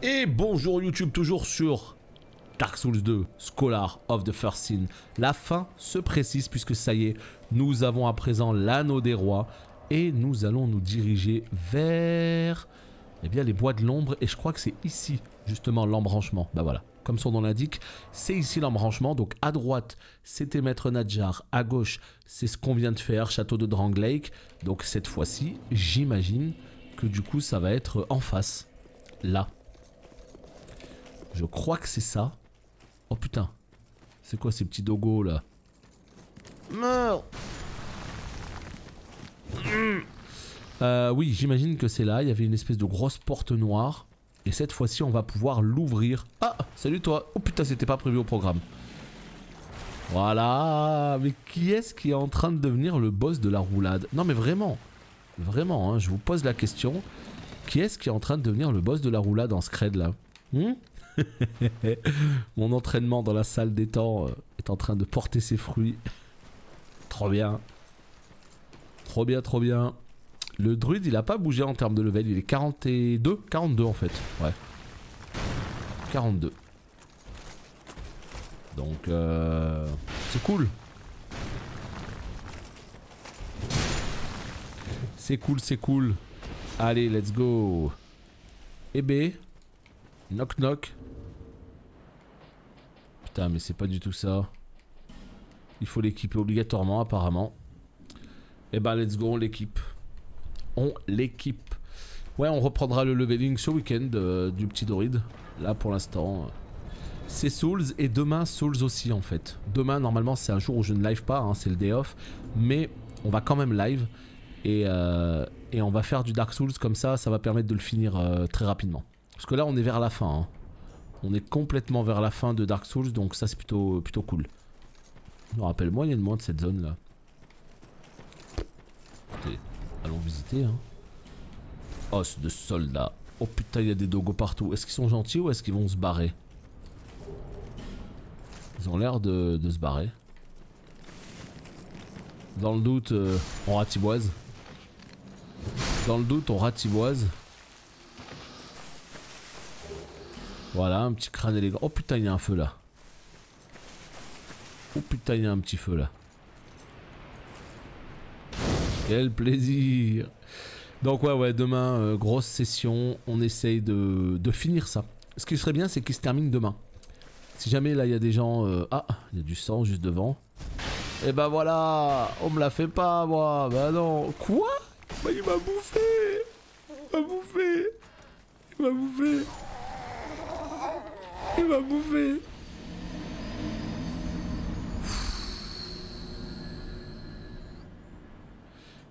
Et bonjour YouTube, toujours sur Dark Souls 2, Scholar of the First Sin. La fin se précise puisque ça y est, nous avons à présent l'anneau des rois et nous allons nous diriger vers les bois de l'ombre et je crois que c'est ici justement l'embranchement. Bah voilà, comme son nom l'indique, c'est ici l'embranchement. Donc à droite, c'était Maître Nadjar, à gauche, c'est ce qu'on vient de faire, Château de Drangleic. Donc cette fois-ci, j'imagine que du coup ça va être en face, là. Je crois que c'est ça. Oh putain. C'est quoi ces petits dogos là? Meurs. Oui, j'imagine que c'est là. Il y avait une espèce de grosse porte noire. Et cette fois-ci, on va pouvoir l'ouvrir. Ah, salut toi. Oh putain, c'était pas prévu au programme. Voilà. Mais qui est-ce qui est en train de devenir le boss de la roulade? Non mais vraiment. Vraiment, hein, je vous pose la question. Qui est-ce qui est en train de devenir le boss de la roulade en scred là? Mon entraînement dans la salle des temps est en train de porter ses fruits. Trop bien. Trop bien, trop bien. Le druide il a pas bougé en termes de level, il est 42 en fait, ouais. 42. Donc c'est cool. C'est cool, c'est cool. Allez, let's go. Et B. Knock knock. Putain mais c'est pas du tout ça. Il faut l'équiper obligatoirement apparemment. Et bah let's go, on l'équipe. On l'équipe. Ouais, on reprendra le leveling ce week-end du petit druide. Là pour l'instant c'est Souls et demain Souls aussi en fait. Demain normalement c'est un jour où je ne live pas, hein, c'est le day off. Mais on va quand même live. Et on va faire du Dark Souls comme ça va permettre de le finir très rapidement. Parce que là on est vers la fin, hein. On est complètement vers la fin de Dark Souls, donc ça c'est plutôt cool. Je me rappelle moyennement de cette zone là. Écoutez, allons visiter, hein. Os de soldats. Oh putain, il y a des dogos partout. Est-ce qu'ils sont gentils ou est-ce qu'ils vont se barrer? Ils ont l'air de se barrer. Dans le doute, on ratiboise. Dans le doute, on ratiboise. Voilà, un petit crâne élégant. Oh putain, il y a un feu là. Oh putain, il y a un petit feu là. Quel plaisir. Donc ouais, demain, grosse session. On essaye de finir ça. Ce qui serait bien, c'est qu'il se termine demain. Si jamais là, il y a des gens... Ah, il y a du sang juste devant. Et bah voilà. On me la fait pas, moi. Bah non. Quoi? Bah il m'a bouffé. Il m'a bouffé. Il m'a bouffé. Il m'a bouffé.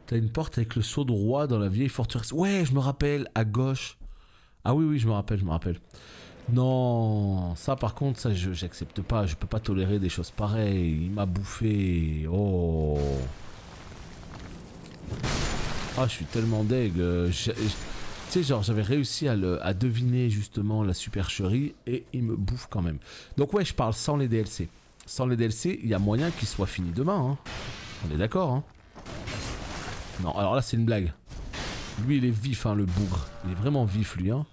T'as une porte avec le sceau de roi dans la vieille forteresse. Ouais, je me rappelle, à gauche. Ah oui, je me rappelle, Non, ça par contre, ça j'accepte pas. Je peux pas tolérer des choses pareilles. Il m'a bouffé. Oh. Ah, je suis tellement deg. Tu sais, genre, j'avais réussi à deviner justement la supercherie et il me bouffe quand même. Donc ouais, je parle sans les DLC. Sans les DLC, il y a moyen qu'il soit fini demain, hein. On est d'accord, hein. Non, alors là, c'est une blague. Lui, il est vif, hein, le bougre. Il est vraiment vif, lui, hein.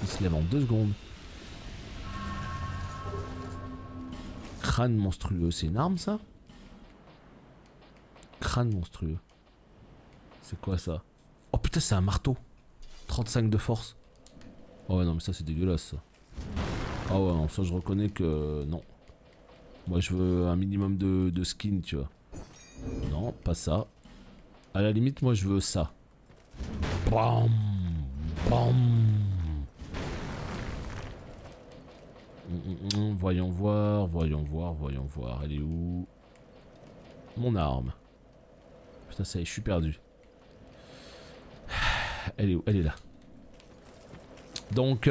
Il se lève en 2 secondes. Crâne monstrueux, c'est une arme, ça? Crâne monstrueux. C'est quoi, ça? Oh putain, c'est un marteau. 35 de force. Oh ouais, non, mais ça, c'est dégueulasse, ça. Ah ouais, non, ça, je reconnais que... Non. Moi, je veux un minimum de skin, tu vois. Non, pas ça. À la limite, moi, je veux ça. Bam, bam. Voyons voir. Elle est où? Mon arme. Putain, ça y est, je suis perdu. Elle est où? Elle est là. Donc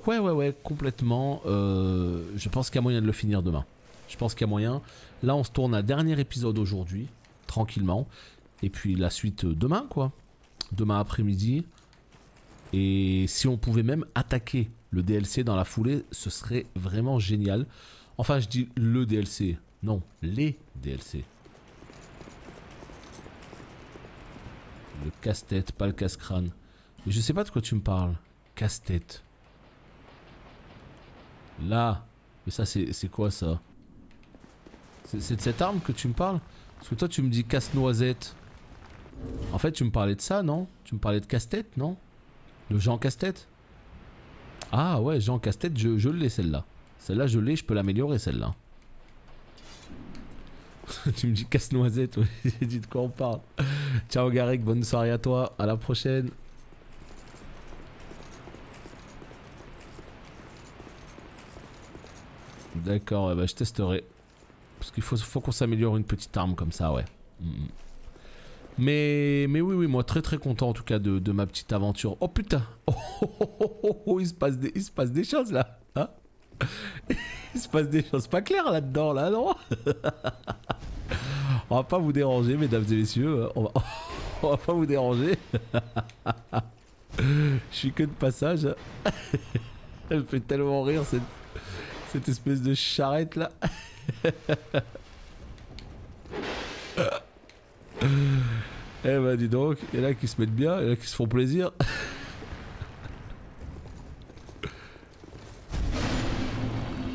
ouais, complètement. Je pense qu'il y a moyen de le finir demain. Je pense qu'il y a moyen. Là, on se tourne à dernier épisode aujourd'hui, tranquillement. Et puis la suite demain, quoi. Demain après-midi. Et si on pouvait même attaquer le DLC dans la foulée, ce serait vraiment génial. Enfin, je dis le DLC. Non, les DLC. Le casse-tête, pas le casse-crâne. Mais je sais pas de quoi tu me parles. Casse-tête. Là. Mais ça, c'est quoi ça? C'est de cette arme que tu me parles? Parce que toi, tu me dis casse-noisette. En fait, tu me parlais de ça, non? Tu me parlais de casse-tête, non? De Jean Casse-tête? Ah ouais, Jean Casse-tête, je l'ai celle-là. Celle-là, je l'ai, je peux l'améliorer celle-là. Tu me dis casse-noisette, ouais. J'ai dit de quoi on parle. Ciao Garrick, bonne soirée à toi, à la prochaine. D'accord, ouais, bah, je testerai. Parce qu'il faut qu'on s'améliore une petite arme comme ça, ouais. Mais oui, moi très très content en tout cas de ma petite aventure. Oh putain. Oh, il se passe des choses là. Hein? Il se passe des choses pas claires là-dedans, là, non? On va pas vous déranger, mesdames et messieurs. On va pas vous déranger. Je suis que de passage. Elle me fait tellement rire cette espèce de charrette là. Eh bah dis donc, il y en a qui se mettent bien, il y en a qui se font plaisir.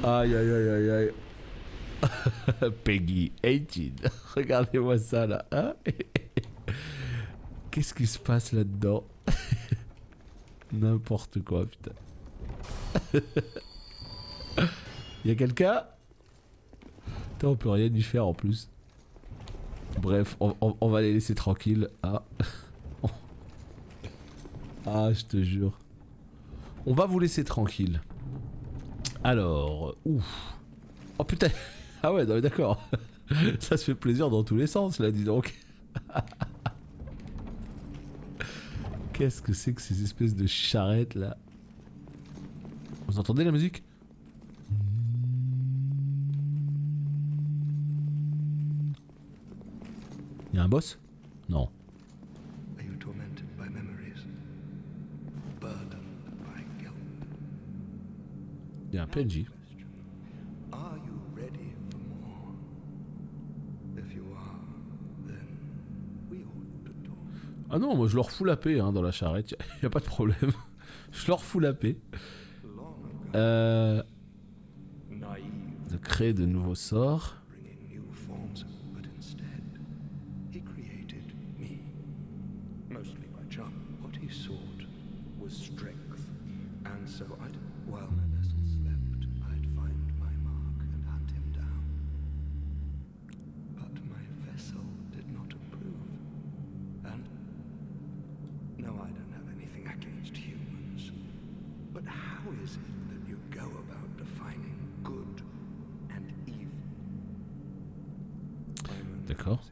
Aïe aïe aïe aïe aïe. Peggy 18. Regardez-moi ça là. Hein? Qu'est-ce qui se passe là-dedans? N'importe quoi, putain. Y'a quelqu'un? Putain, on peut rien y faire en plus. Bref, on va les laisser tranquilles. Ah. Ah, je te jure. On va vous laisser tranquille. Alors, ouf. Oh putain. Ah ouais, d'accord. Ça se fait plaisir dans tous les sens, là, dis donc. Qu'est-ce que c'est que ces espèces de charrettes, là? Vous entendez la musique? Il y a un boss? Non. Il y a un PNJ. Ah non, moi je leur fous la paix hein, dans la charrette, y a pas de problème. Je leur fous la paix. De créer de nouveaux sorts. D'accord.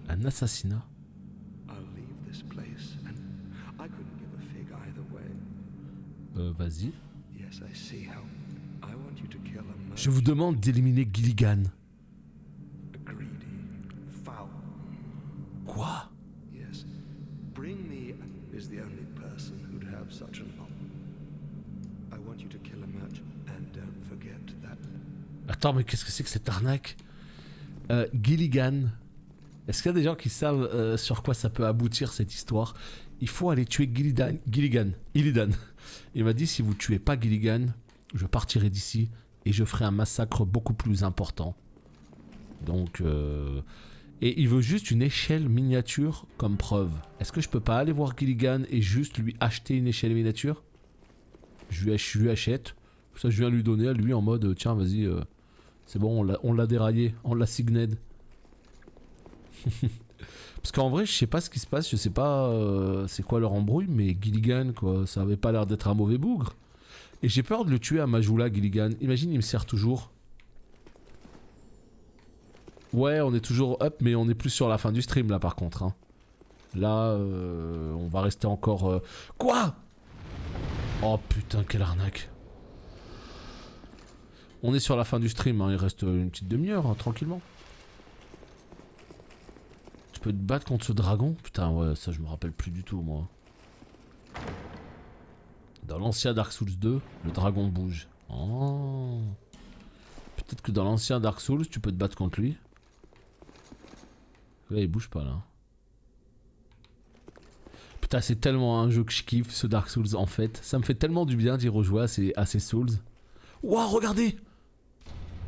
Un assassinat. Vas-y. Je vous demande d'éliminer Gilligan. Quoi? Attends, mais qu'est-ce que c'est que cette arnaque? Gilligan. Est-ce qu'il y a des gens qui savent sur quoi ça peut aboutir cette histoire? Il faut aller tuer Illidan. Il m'a dit si vous tuez pas Gilligan, je partirai d'ici et je ferai un massacre beaucoup plus important. Donc, et il veut juste une échelle miniature comme preuve. Est-ce que je peux pas aller voir Gilligan et juste lui acheter une échelle miniature? Je lui achète. Ça, je viens lui donner à lui en mode tiens, vas-y, c'est bon, on l'a déraillé, on l'a signed. Parce qu'en vrai, je sais pas ce qui se passe, je sais pas c'est quoi leur embrouille, mais Gilligan, quoi, ça avait pas l'air d'être un mauvais bougre. Et j'ai peur de le tuer à Majula, Gilligan. Imagine, il me sert toujours. Ouais, on est toujours up, mais on est plus sur la fin du stream là par contre. Hein. Là, on va rester encore... Quoi? Oh putain, quelle arnaque. On est sur la fin du stream, hein. Il reste une petite demi-heure, hein, tranquillement. Tu peux te battre contre ce dragon? Putain, ouais, ça je me rappelle plus du tout, moi. Dans l'ancien Dark Souls 2, le dragon bouge. Oh. Peut-être que dans l'ancien Dark Souls, tu peux te battre contre lui. Là, il bouge pas, là. Putain, c'est tellement un jeu que je kiffe, ce Dark Souls, en fait. Ça me fait tellement du bien d'y rejouer à ces Souls. Ouah, regardez!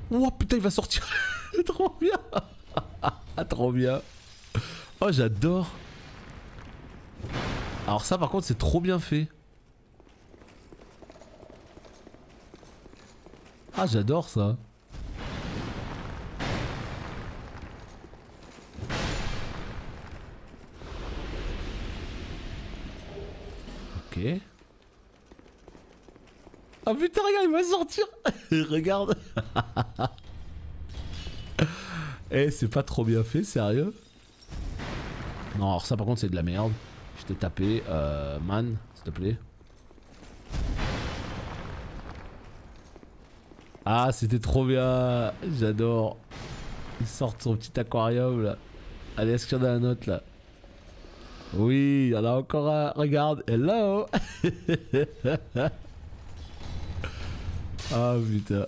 Ouah, putain, il va sortir. Trop bien. Trop bien. Oh, j'adore. Alors ça, par contre, c'est trop bien fait. Ah, j'adore ça. Ok. Ah putain, regarde, il va sortir. Regarde. Eh, c'est pas trop bien fait, sérieux? Non, alors ça par contre c'est de la merde. Je t'ai tapé, man, s'il te plaît. Ah, c'était trop bien. J'adore. Il sort son petit aquarium là. Allez, est-ce qu'il y en a un autre là? Oui, il y en a encore un. Regarde, hello. Ah putain.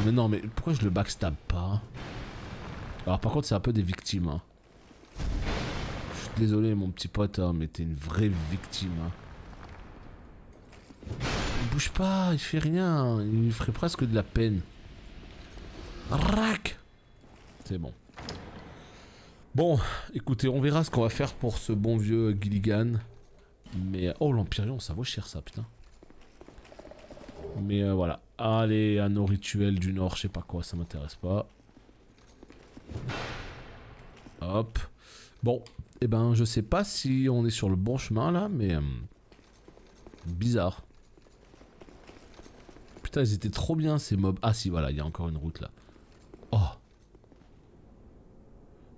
Mais non, mais pourquoi je le backstab pas? Alors par contre c'est un peu des victimes. Hein. Je suis désolé mon petit pote, hein, mais t'es une vraie victime. Hein. Il bouge pas, il fait rien. Il ferait presque de la peine. Rac. C'est bon. Bon, écoutez, on verra ce qu'on va faire pour ce bon vieux Gilligan. Mais... Oh, l'Empyrean, ça vaut cher ça, putain. Mais voilà. Allez, à nos rituels du Nord, je sais pas quoi, ça m'intéresse pas. Hop. Bon, eh ben, je sais pas si on est sur le bon chemin là, mais... bizarre. Putain, ils étaient trop bien ces mobs. Ah si, voilà, il y a encore une route là. Oh.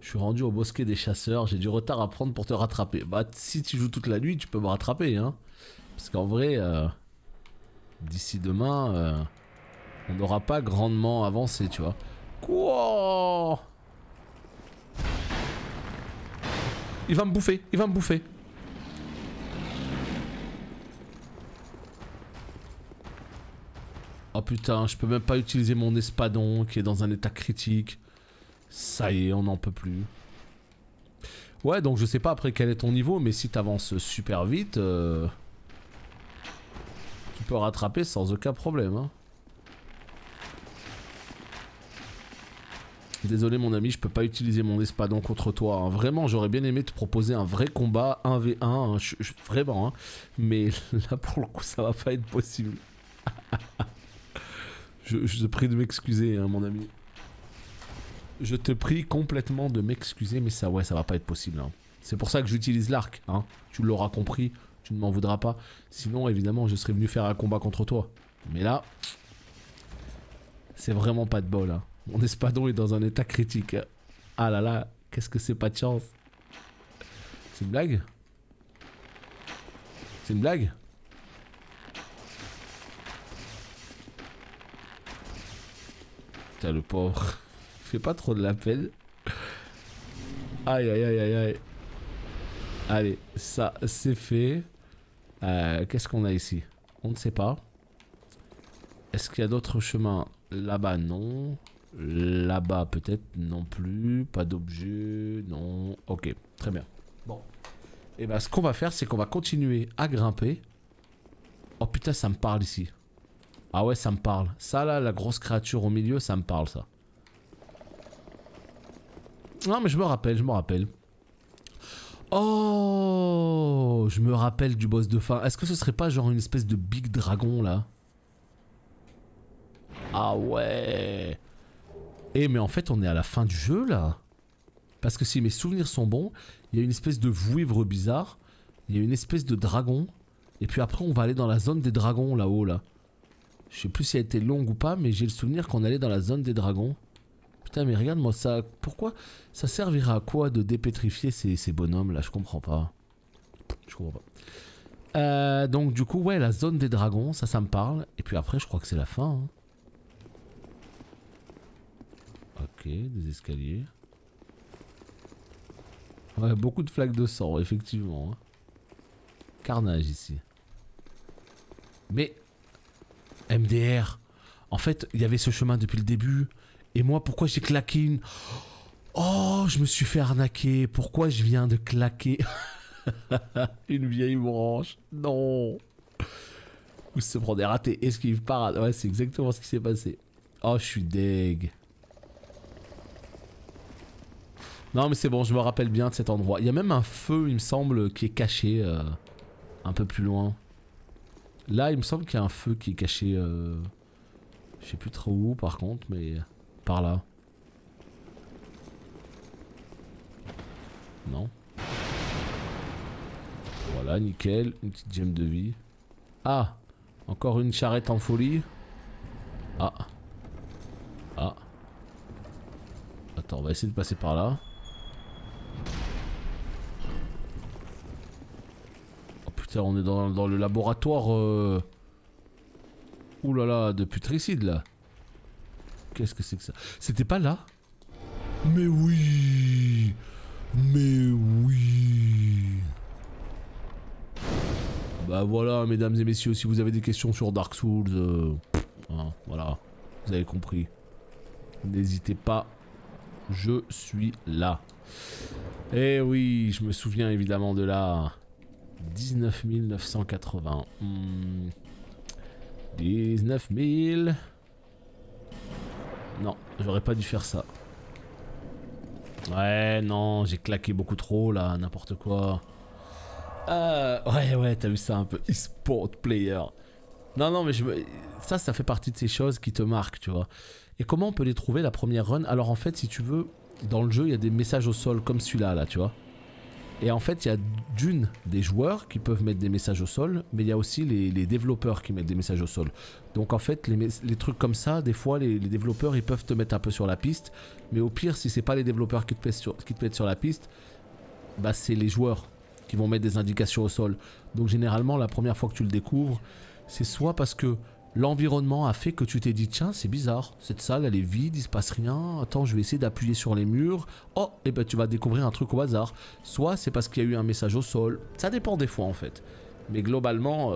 Je suis rendu au bosquet des chasseurs, j'ai du retard à prendre pour te rattraper. Bah, si tu joues toute la nuit, tu peux me rattraper, hein. Parce qu'en vrai, d'ici demain, on n'aura pas grandement avancé, tu vois. Quoi? Il va me bouffer, il va me bouffer. Oh putain, je peux même pas utiliser mon espadon qui est dans un état critique. Ça y est, on n'en peut plus. Ouais, donc je sais pas après quel est ton niveau, mais si t'avances super vite, tu peux rattraper sans aucun problème. Hein. Désolé mon ami, je peux pas utiliser mon espadon contre toi. Hein. Vraiment, j'aurais bien aimé te proposer un vrai combat 1v1, hein. Vraiment. Hein. Mais là pour le coup, ça va pas être possible. Je te prie de m'excuser, hein, mon ami. Je te prie complètement de m'excuser, mais ça, ouais, ça va pas être possible. Hein. C'est pour ça que j'utilise l'arc. Hein. Tu l'auras compris, tu ne m'en voudras pas. Sinon, évidemment, je serais venu faire un combat contre toi. Mais là, c'est vraiment pas de bol. Hein. Mon espadon est dans un état critique. Ah là là, qu'est-ce que c'est pas de chance. C'est une blague? C'est une blague? Putain, le pauvre. Fais pas trop de la peine. Aïe aïe aïe aïe aïe. Allez, ça c'est fait. Qu'est-ce qu'on a ici? On ne sait pas. Est-ce qu'il y a d'autres chemins? Là-bas, non. Là-bas, peut-être non plus. Pas d'objet, non. Ok, très bien. Bon. Et ben, ce qu'on va faire, c'est qu'on va continuer à grimper. Oh putain, ça me parle ici. Ah ouais, ça me parle. Ça là, la grosse créature au milieu, ça me parle ça. Non mais je me rappelle, Oh, je me rappelle du boss de fin. Est-ce que ce serait pas genre une espèce de big dragon là? Ah ouais. Eh mais en fait on est à la fin du jeu là. Parce que si mes souvenirs sont bons, il y a une espèce de vouivre bizarre. Il y a une espèce de dragon. Et puis après on va aller dans la zone des dragons là-haut là. Je sais plus si elle a été longue ou pas, mais j'ai le souvenir qu'on allait dans la zone des dragons. Putain mais regarde moi ça, pourquoi ça servira à quoi de dépétrifier ces bonhommes là, je comprends pas. Je comprends pas. Donc du coup ouais la zone des dragons, ça me parle. Et puis après je crois que c'est la fin. Hein. Ok, des escaliers. Ouais beaucoup de flaques de sang effectivement. Hein. Carnage ici. Mais MDR, en fait il y avait ce chemin depuis le début. Et moi, pourquoi j'ai claqué une... Oh, je me suis fait arnaquer. Pourquoi je viens de claquer une vieille branche? Non. Ou se prend des ratés. Esquive, parade. Ouais, c'est exactement ce qui s'est passé. Oh, je suis deg. Non, mais c'est bon, je me rappelle bien de cet endroit. Il y a même un feu, il me semble, qui est caché un peu plus loin. Là, il me semble qu'il y a un feu qui est caché. Je sais plus trop où, par contre, mais par là. Non. Voilà, nickel. Une petite gemme de vie. Ah, encore une charrette en folie. Ah. Ah. Attends, on va essayer de passer par là. Oh putain, on est dans le laboratoire. Ouh là là, de putricide là. Qu'est-ce que c'est que ça? C'était pas là? Mais oui! Mais oui! Bah voilà, mesdames et messieurs, si vous avez des questions sur Dark Souls, hein, voilà, vous avez compris. N'hésitez pas, je suis là. Eh oui, je me souviens évidemment de là. 19 980. 19 000. Non, j'aurais pas dû faire ça. Ouais, non, j'ai claqué beaucoup trop là, n'importe quoi. Ouais, t'as vu ça un peu. E-sport player. Non, mais ça fait partie de ces choses qui te marquent, tu vois. Et comment on peut les trouver la première run? Alors en fait, si tu veux, dans le jeu, il y a des messages au sol comme celui-là, là, tu vois. Et en fait, il y a des joueurs qui peuvent mettre des messages au sol, mais il y a aussi les développeurs qui mettent des messages au sol. Donc en fait, les trucs comme ça, des fois, les développeurs, ils peuvent te mettre un peu sur la piste. Mais au pire, si c'est pas les développeurs qui te mettent sur la piste, bah c'est les joueurs qui vont mettre des indications au sol. Donc généralement, la première fois que tu le découvres, c'est soit parce que l'environnement a fait que tu t'es dit tiens, c'est bizarre, cette salle elle est vide, il se passe rien, attends, je vais essayer d'appuyer sur les murs. Oh, et ben tu vas découvrir un truc au hasard. Soit c'est parce qu'il y a eu un message au sol. Ça dépend des fois en fait. Mais globalement,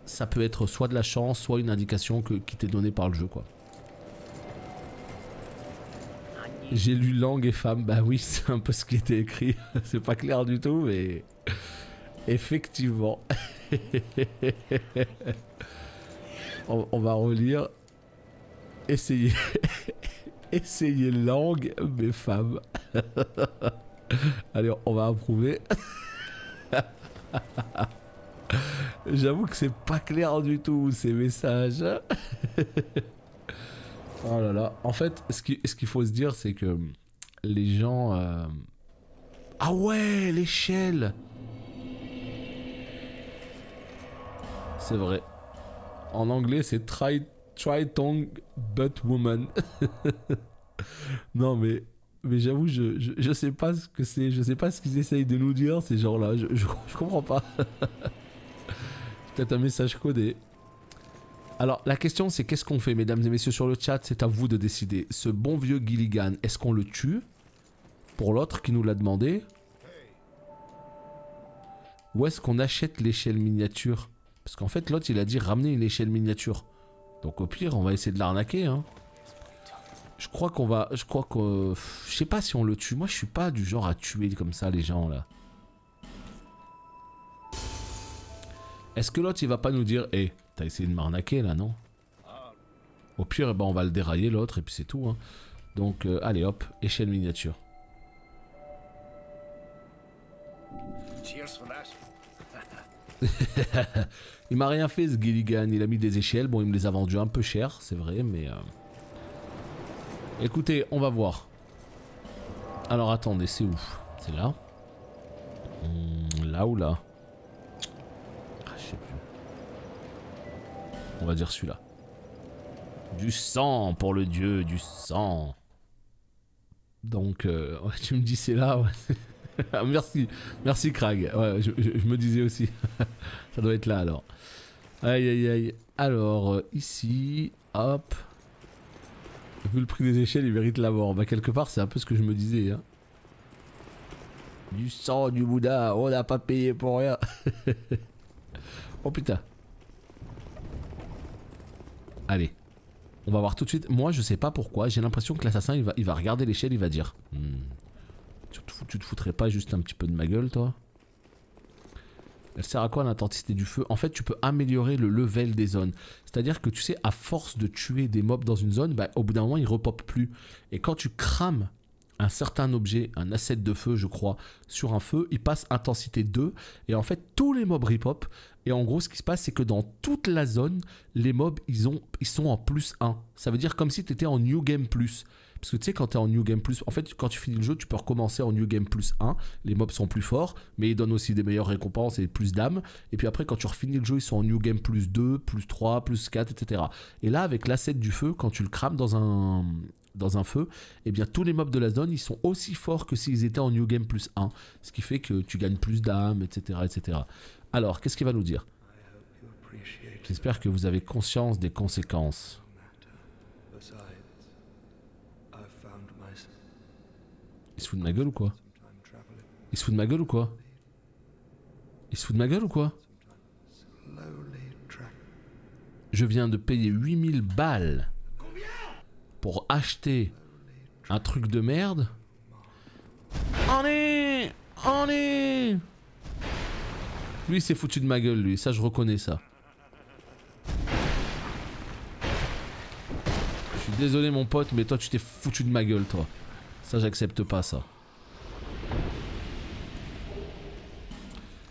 ça peut être soit de la chance, soit une indication qui t'est donnée par le jeu, quoi. J'ai lu langue et femme, bah oui, c'est un peu ce qui était écrit. C'est pas clair du tout, mais effectivement. On va relire. Essayez. Essayez langue, mais femme. Allez, on va approuver. J'avoue que c'est pas clair du tout ces messages. Oh là là. En fait, ce qu'il faut se dire, c'est que les gens... Ah ouais, l'échelle. C'est vrai. En anglais, c'est Tri-Tongue Butt Woman. Non, mais j'avoue, je sais pas ce que c'est. Je sais pas ce qu'ils essayent de nous dire, ces gens-là. Je comprends pas. Peut-être un message codé. Alors, la question, c'est qu'est-ce qu'on fait, mesdames et messieurs sur le chat? C'est à vous de décider. Ce bon vieux Gilligan, est-ce qu'on le tue? Pour l'autre qui nous l'a demandé? Ou est-ce qu'on achète l'échelle miniature? Parce qu'en fait, l'autre, il a dit ramener une échelle miniature. Donc au pire, on va essayer de l'arnaquer, hein. Je crois qu'on va... Je sais pas si on le tue. Moi, je suis pas du genre à tuer comme ça les gens, là. Est-ce que l'autre, il va pas nous dire... Eh, t'as essayé de m'arnaquer, là, non? Au pire, eh ben, on va le dérailler, l'autre, et puis c'est tout, hein. Donc, allez, hop, échelle miniature. Il m'a rien fait, ce Gilligan. Il a mis des échelles. Bon, il me les a vendues un peu cher, c'est vrai, mais... Écoutez, on va voir. Alors, attendez, c'est où? C'est là? Là ou là? Ah, je sais plus. On va dire celui-là. Du sang pour le dieu, du sang. Donc, ouais, tu me dis c'est là, ouais. Merci Krag. Ouais, je me disais aussi. Ça doit être là alors. Aïe aïe aïe. Alors, ici, hop. Vu le prix des échelles, il mérite la mort. Bah, quelque part, c'est un peu ce que je me disais. Hein. Du sang, du Bouddha, on n'a pas payé pour rien. Oh putain. Allez. On va voir tout de suite. Moi, je sais pas pourquoi. J'ai l'impression que l'assassin, il va regarder l'échelle, il va dire tu te foutrais pas juste un petit peu de ma gueule, toi? Elle sert à quoi l'intensité du feu? En fait, tu peux améliorer le level des zones. C'est-à-dire que tu sais, à force de tuer des mobs dans une zone, bah, au bout d'un moment, ils repopent plus. Et quand tu crames un certain objet, un asset de feu, je crois, sur un feu, il passe intensité 2. Et en fait, tous les mobs repop. Et en gros, ce qui se passe, c'est que dans toute la zone, les mobs, ils sont en plus 1. Ça veut dire comme si tu étais en New Game Plus. Parce que tu sais, quand tu es en New Game Plus, en fait, quand tu finis le jeu, tu peux recommencer en New Game Plus 1. Les mobs sont plus forts, mais ils donnent aussi des meilleures récompenses et plus d'âmes. Et puis après, quand tu refinis le jeu, ils sont en New Game Plus 2, plus 3, plus 4, etc. Et là, avec l'asset du feu, quand tu le crames dans un feu, eh bien, tous les mobs de la zone, ils sont aussi forts que s'ils étaient en New Game Plus 1. Ce qui fait que tu gagnes plus d'âmes, etc., etc. Alors, qu'est-ce qu'il va nous dire? J'espère que vous avez conscience des conséquences. Il se fout de ma gueule ou quoi? Il se fout de ma gueule ou quoi? Il se fout de ma gueule ou quoi? Je viens de payer 8000 balles pour acheter un truc de merde. Allez! Lui, il s'est foutu de ma gueule, lui. Ça, je reconnais ça. Je suis désolé, mon pote, mais toi, tu t'es foutu de ma gueule, toi. Ça, j'accepte pas, ça.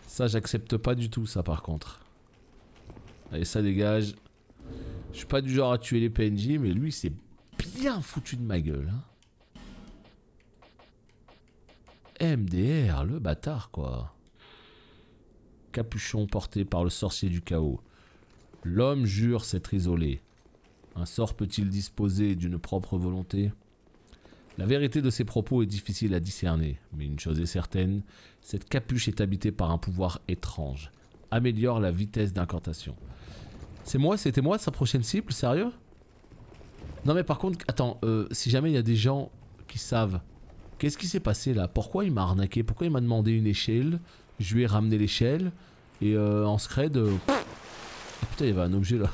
Ça, j'accepte pas du tout, ça, par contre. Allez, ça dégage. Je suis pas du genre à tuer les PNJ, mais lui, c'est bien foutu de ma gueule. Hein. MDR, le bâtard, quoi. Capuchon porté par le sorcier du chaos. L'homme jure s'être isolé. Un sort peut-il disposer d'une propre volonté? La vérité de ces propos est difficile à discerner, mais une chose est certaine, cette capuche est habitée par un pouvoir étrange. Améliore la vitesse d'incantation. C'est moi, c'était moi sa prochaine cible, sérieux? Non mais par contre, attends, si jamais il y a des gens qui savent, qu'est-ce qui s'est passé là? Pourquoi il m'a arnaqué? Pourquoi il m'a demandé une échelle? Je lui ai ramené l'échelle, et en scred... Ah putain, il y avait un objet là.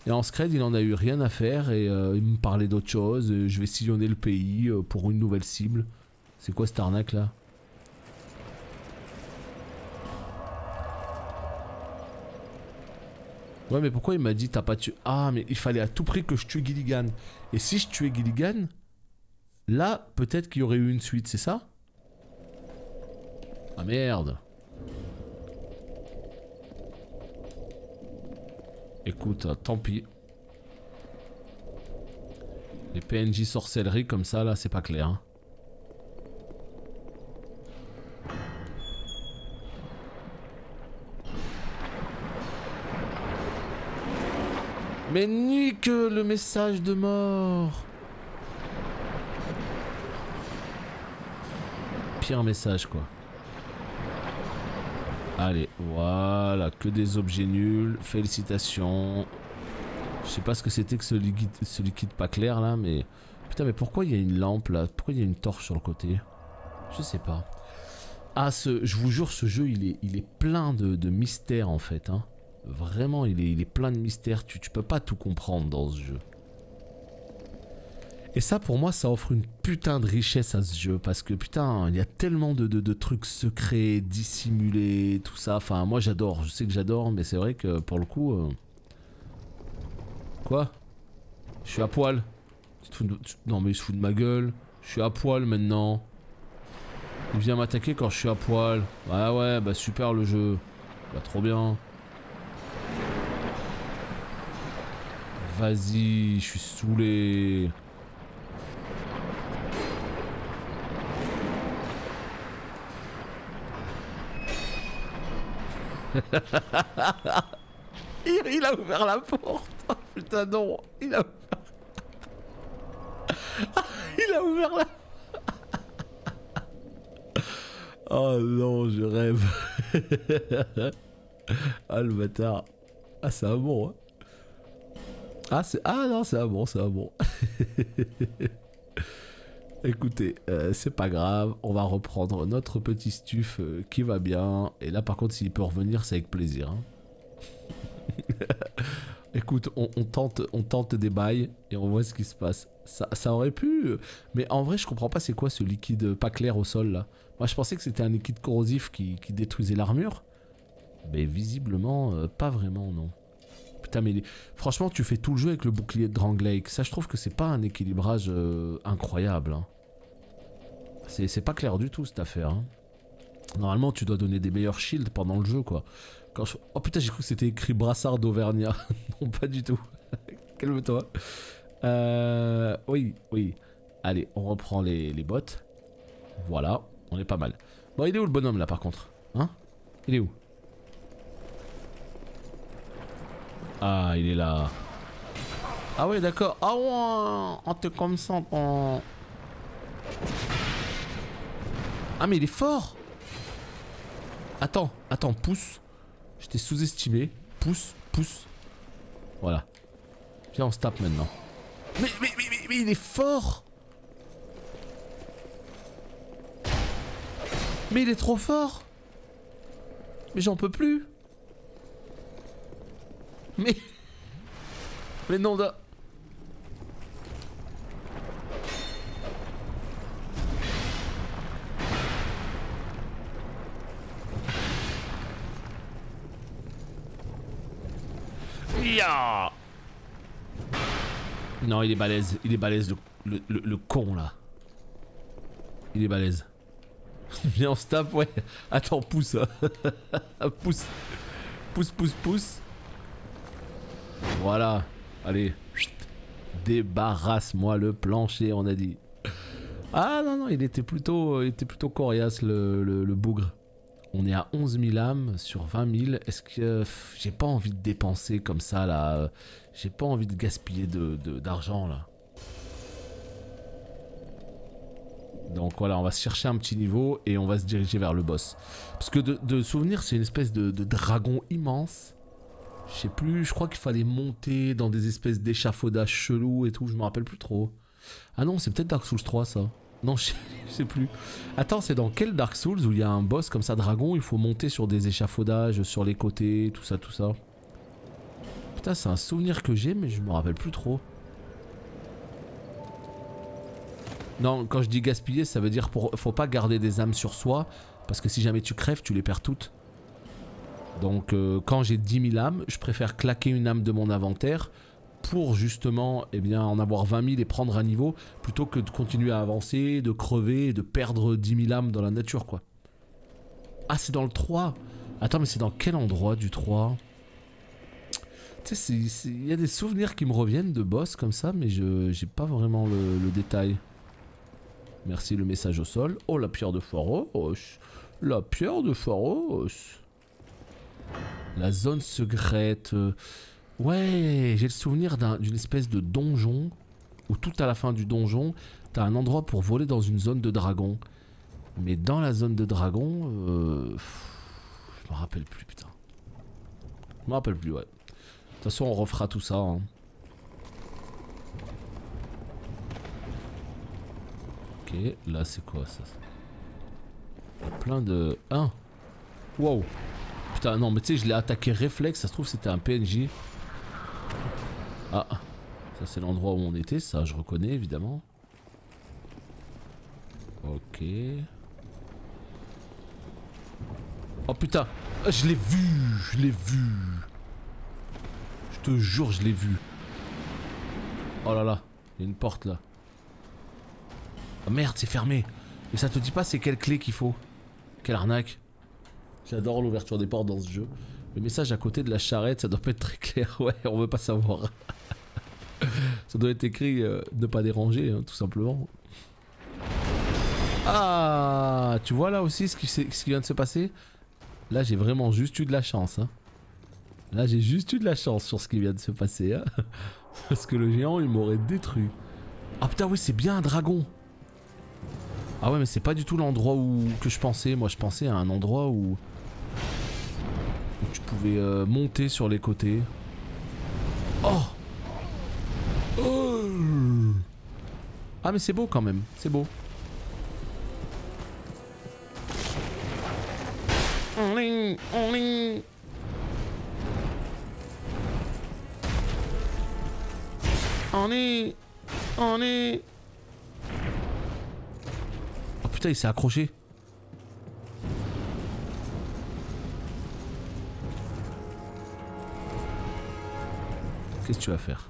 Et en scred, il en a eu rien à faire et il me parlait d'autre chose. Je vais sillonner le pays pour une nouvelle cible. C'est quoi cette arnaque là? Ouais, mais pourquoi il m'a dit t'as pas tué? Ah, mais il fallait à tout prix que je tue Gilligan. Et si je tuais Gilligan, là, peut-être qu'il y aurait eu une suite, c'est ça? Ah merde. Écoute, tant pis. Les PNJ sorcellerie comme ça, là, c'est pas clair. Hein. Mais nique le message de mort. Pire message, quoi. Allez, voilà, que des objets nuls, félicitations. Je sais pas ce que c'était que ce liquide pas clair là, mais... Putain, mais pourquoi il y a une lampe là? Pourquoi il y a une torche sur le côté? Je sais pas. Ah, je vous jure, ce jeu, il est plein de mystères en fait. Hein. Vraiment, il est plein de mystères, tu peux pas tout comprendre dans ce jeu. Et ça, pour moi, ça offre une putain de richesse à ce jeu. Parce que, putain, il y a tellement de trucs secrets, dissimulés, tout ça. Enfin, moi, j'adore. Je sais que j'adore, mais c'est vrai que, pour le coup... Quoi? Je suis à poil. Non, mais il se fout de ma gueule. Je suis à poil, maintenant. Il vient m'attaquer quand je suis à poil. Ouais, bah super, le jeu. Bah, trop bien. Vas-y, je suis saoulé. Il a ouvert la porte. Oh, putain non. Il a ouvert la... Oh non, je rêve. Ah le bâtard. Ah c'est un bon. Hein. Ah non, c'est un bon, c'est un bon. Écoutez, c'est pas grave, on va reprendre notre petit stuff qui va bien. Et là par contre s'il peut revenir c'est avec plaisir. Hein. Écoute, on tente des bails et on voit ce qui se passe. Ça aurait pu... Mais en vrai, je comprends pas c'est quoi ce liquide pas clair au sol là. Moi, je pensais que c'était un liquide corrosif qui détruisait l'armure. Mais visiblement, pas vraiment, non. Putain, mais franchement, tu fais tout le jeu avec le bouclier de Drangleic. Ça, je trouve que c'est pas un équilibrage incroyable. Hein. C'est pas clair du tout cette affaire. Hein. Normalement, tu dois donner des meilleurs shields pendant le jeu, quoi. Quand je... Oh putain, j'ai cru que c'était écrit brassard d'Auvergnat. Non, pas du tout. Calme-toi. Oui, oui. Allez, on reprend les bottes. Voilà, on est pas mal. Bon, il est où le bonhomme là par contre? Hein? Il est où? Ah, il est là. Ah ouais, d'accord. Ah ouais, on te comme ça. Ah mais il est fort. Attends, pousse. Je t'ai sous-estimé. Pousse. Voilà. Viens, on se tape maintenant. Mais il est fort. Mais il est trop fort. Mais j'en peux plus. Mais non de... Ya. Non, il est balèze le con là. Il est balèze. Viens, on se tape, ouais. Attends, pousse. Pousse. Voilà. Allez. Débarrasse-moi le plancher, on a dit. Ah non, il était plutôt coriace le bougre. On est à 11 000 âmes sur 20 000. Est-ce que j'ai pas envie de dépenser comme ça là? J'ai pas envie de gaspiller d'argent là. Donc voilà, on va se chercher un petit niveau et on va se diriger vers le boss. Parce que de souvenir, c'est une espèce de dragon immense. Je sais plus, je crois qu'il fallait monter dans des espèces d'échafaudages chelous et tout, je me rappelle plus trop. Ah non, c'est peut-être Dark Souls 3 ça. Non, je sais plus. Attends, c'est dans quel Dark Souls où il y a un boss comme ça, dragon, il faut monter sur des échafaudages, sur les côtés, tout ça. Putain, c'est un souvenir que j'ai, mais je me rappelle plus trop. Non, quand je dis gaspiller, ça veut dire faut pas garder des âmes sur soi, parce que si jamais tu crèves, tu les perds toutes. Donc quand j'ai 10 000 âmes, je préfère claquer une âme de mon inventaire pour justement en avoir 20 000 et prendre un niveau, plutôt que de continuer à avancer, de crever et de perdre 10 000 âmes dans la nature quoi. Ah, c'est dans le 3. Attends, mais c'est dans quel endroit du 3? Tu sais, il y a des souvenirs qui me reviennent de boss comme ça, mais j'ai pas vraiment le détail. Merci le message au sol. Oh, la pierre de Pharos. La pierre de Pharos. La zone secrète. Ouais, j'ai le souvenir d'une espèce de donjon. Où tout à la fin du donjon, t'as un endroit pour voler dans une zone de dragon. Mais dans la zone de dragon... je me rappelle plus, putain. Je me rappelle plus, ouais. De toute façon, on refera tout ça, hein. Ok, là c'est quoi ça? Il y a plein de... Hein? Wow. Putain, non, mais tu sais, je l'ai attaqué réflexe, ça se trouve c'était un PNJ. Ah, ça c'est l'endroit où on était, ça je reconnais évidemment. Ok. Oh putain, je l'ai vu. Je te jure, je l'ai vu. Oh là là, il y a une porte là. Oh merde, c'est fermé. Et ça te dit pas c'est quelle clé qu'il faut? Quelle arnaque. J'adore l'ouverture des portes dans ce jeu. Le message à côté de la charrette, ça doit pas être très clair. Ouais, on veut pas savoir. Ça doit être écrit ne pas déranger, hein, tout simplement. Ah, tu vois là aussi ce qui vient de se passer? Là, j'ai vraiment juste eu de la chance. Hein. Là, j'ai juste eu de la chance sur ce qui vient de se passer. Hein. Parce que le géant, il m'aurait détruit. Ah putain, oui, c'est bien un dragon. Ah ouais, mais c'est pas du tout l'endroit que je pensais. Moi, je pensais à un endroit où tu pouvais monter sur les côtés. Oh, oh. Ah, mais c'est beau quand même. C'est beau. On est... On est... Oh putain, il s'est accroché. Qu'est-ce que tu vas faire?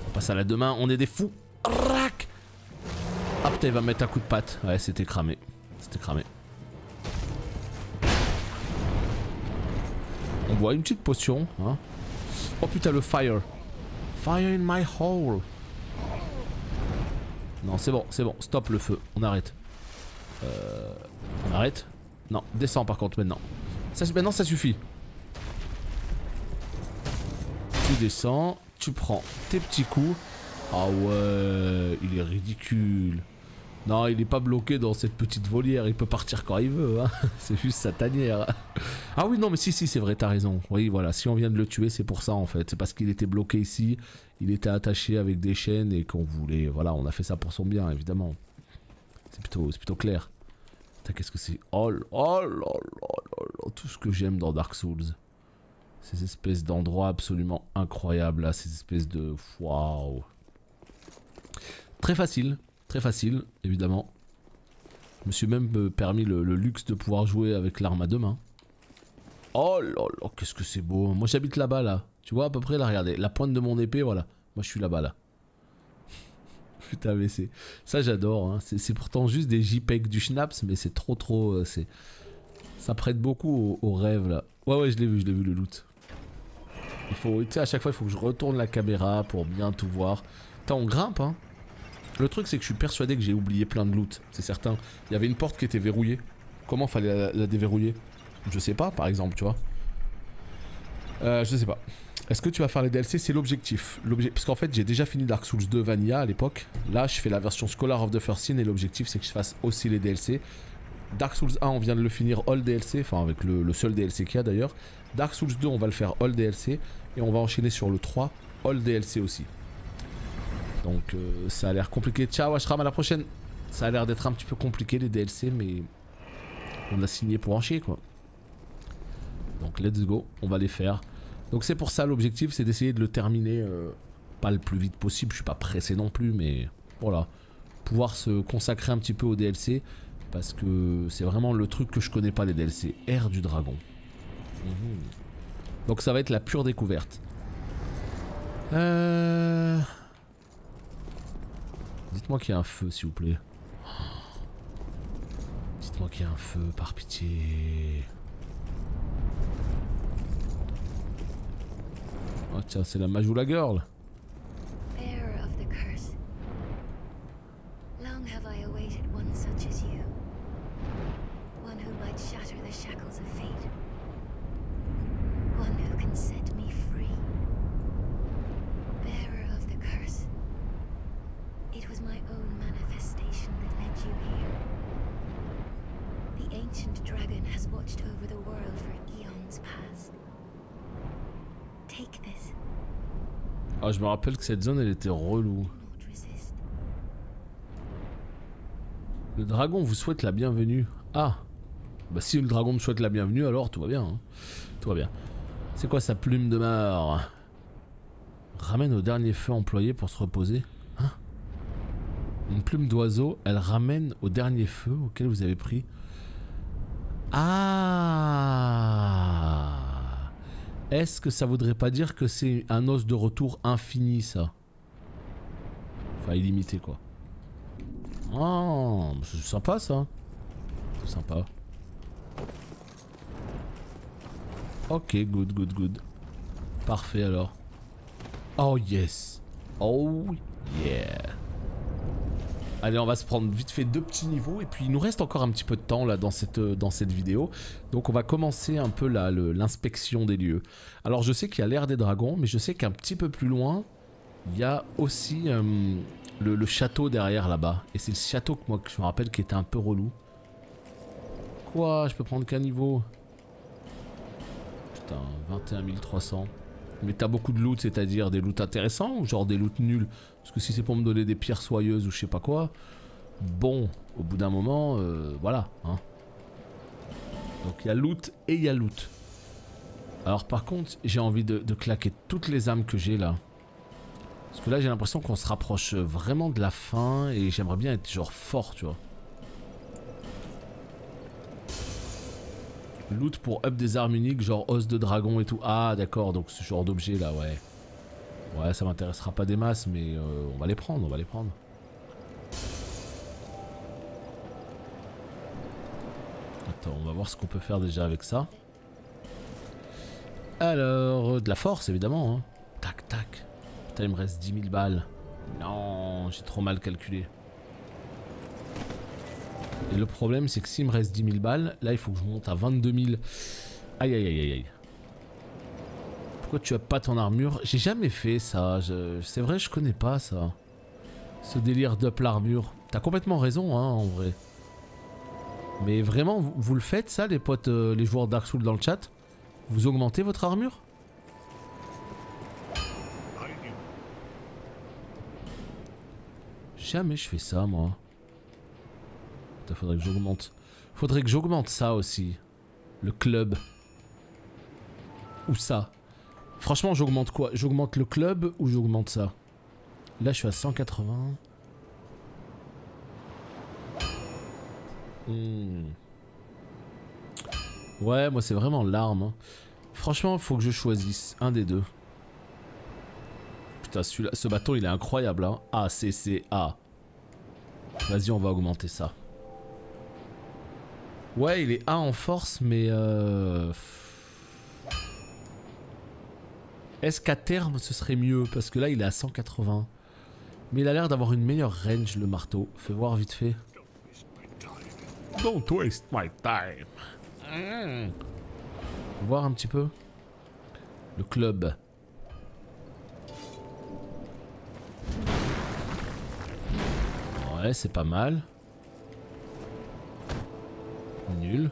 On passe à la demain, on est des fous. Rac. Ah putain, il va mettre un coup de patte. Ouais, c'était cramé. C'était cramé. On boit une petite potion. Hein. Oh putain, le fire. Fire in my hole. Non, c'est bon, c'est bon. Stop le feu. On arrête. On arrête? Non, descends par contre maintenant. Ça, maintenant, ça suffit. Tu descends, tu prends tes petits coups. Ah ouais, il est ridicule. Non, il est pas bloqué dans cette petite volière, il peut partir quand il veut, hein. C'est juste sa tanière. Ah oui, non, mais si, c'est vrai, t'as raison. Oui, voilà, si on vient de le tuer, c'est pour ça en fait. C'est parce qu'il était bloqué ici, il était attaché avec des chaînes et qu'on voulait... Voilà, on a fait ça pour son bien, évidemment. C'est plutôt clair. Putain, qu'est-ce que c'est? Oh là là, tout ce que j'aime dans Dark Souls. Ces espèces d'endroits absolument incroyables, là, ces espèces de... Waouh. Très facile, évidemment. Je me suis même permis le luxe de pouvoir jouer avec l'arme à deux mains. Oh là là, qu'est-ce que c'est beau. Moi j'habite là-bas, là. Tu vois à peu près, là, regardez. La pointe de mon épée, voilà. Moi je suis là-bas, là. Putain, mais c'est... Ça j'adore, hein. C'est pourtant juste des JPEG du Schnapps, mais c'est trop... Ça prête beaucoup au rêve, là. Ouais, je l'ai vu, le loot. Il faut... Tu sais, à chaque fois, il faut que je retourne la caméra pour bien tout voir. Putain, on grimpe, hein. Le truc, c'est que je suis persuadé que j'ai oublié plein de loot. C'est certain. Il y avait une porte qui était verrouillée. Comment fallait la déverrouiller? Je sais pas, par exemple, tu vois. Je sais pas. Est-ce que tu vas faire les DLC? C'est l'objectif. Parce qu'en fait, j'ai déjà fini Dark Souls 2 Vanilla à l'époque. Là, je fais la version Scholar of the First Sin et l'objectif, c'est que je fasse aussi les DLC. Dark Souls 1, on vient de le finir all DLC. Enfin, avec le seul DLC qu'il y a d'ailleurs. Dark Souls 2, on va le faire all DLC. Et on va enchaîner sur le 3, all DLC aussi. Donc ça a l'air compliqué. Ciao Ashram, à la prochaine. Ça a l'air d'être un petit peu compliqué les DLC, mais on a signé pour en chier quoi. Donc let's go, on va les faire. Donc c'est pour ça l'objectif, c'est d'essayer de le terminer pas le plus vite possible. Je suis pas pressé non plus, mais voilà. Pouvoir se consacrer un petit peu aux DLC, parce que c'est vraiment le truc que je connais pas les DLC. Ère du dragon. Donc ça va être la pure découverte. Dites-moi qu'il y a un feu, s'il vous plaît. Dites-moi qu'il y a un feu, par pitié. Oh tiens, c'est la Majula Girl. Bearer of the curse. Long have I awaited one such as you. One who might shatter the shackles of fate. One who can set me free. Bearer of the curse. It was my own manifestation that led you here. The ancient dragon has watched over the world for eons past. Take this. Ah, je me rappelle que cette zone elle était relou. Le dragon vous souhaite la bienvenue. Ah, bah si le dragon me souhaite la bienvenue, alors tout va bien. Hein. Tout va bien. C'est quoi sa plume de mort? Ramène au dernier feu employé pour se reposer. Hein? Une plume d'oiseau, elle ramène au dernier feu auquel vous avez pris. Ah! Est-ce que ça voudrait pas dire que c'est un os de retour infini, ça? Enfin, illimité, quoi. Oh, c'est sympa, ça. C'est sympa. Ok, good. Parfait, alors. Oh, yes. Oh, yeah. Allez, on va se prendre vite fait 2 petits niveaux et puis il nous reste encore un petit peu de temps là dans cette vidéo. Donc on va commencer un peu l'inspection des lieux. Alors je sais qu'il y a l'ère des dragons, mais je sais qu'un petit peu plus loin, il y a aussi le château derrière là-bas. Et c'est le château que moi je me rappelle qui était un peu relou. Quoi? Je peux prendre qu'un niveau? Putain, 21 300. Mais t'as beaucoup de loot, c'est-à-dire des loots intéressants ou genre des loots nuls? Parce que si c'est pour me donner des pierres soyeuses ou je sais pas quoi, bon, au bout d'un moment, voilà. Hein. Donc il y a loot et il y a loot. Alors par contre, j'ai envie de claquer toutes les âmes que j'ai là. Parce que là j'ai l'impression qu'on se rapproche vraiment de la fin et j'aimerais bien être genre fort, tu vois. Loot pour up des armes uniques, genre os de dragon et tout. Ah d'accord, donc ce genre d'objet là, ouais. Ouais, ça m'intéressera pas des masses, mais on va les prendre, on va les prendre. Attends, on va voir ce qu'on peut faire déjà avec ça. Alors, de la force évidemment, hein. Tac, tac. Putain, il me reste 10 000 balles. Non, j'ai trop mal calculé. Et le problème, c'est que s'il me reste 10 000 balles, là, il faut que je monte à 22 000. Aïe, aïe, aïe, aïe. Pourquoi tu as pas ton armure? J'ai jamais fait ça. C'est vrai, je connais pas ça. Ce délire d'up l'armure. T'as complètement raison, hein, en vrai. Mais vraiment, vous le faites, ça, les potes, les joueurs Dark Souls dans le chat? Vous augmentez votre armure? Jamais je fais ça, moi. Faudrait que j'augmente. Faudrait que j'augmente ça aussi. Le club. Ou ça. Franchement, j'augmente quoi? J'augmente le club ou j'augmente ça? Là, je suis à 180. Ouais, moi, c'est vraiment l'arme. Hein. Franchement, faut que je choisisse un des deux. Putain, celui-là, ce bâton, il est incroyable. Hein. ACCA. Vas-y, on va augmenter ça. Ouais, il est A en force, mais est-ce qu'à terme ce serait mieux? Parce que là il est à 180. Mais il a l'air d'avoir une meilleure range, le marteau. Fais voir vite fait. Don't waste my time. Voir un petit peu. Le club. Ouais, c'est pas mal. Nul.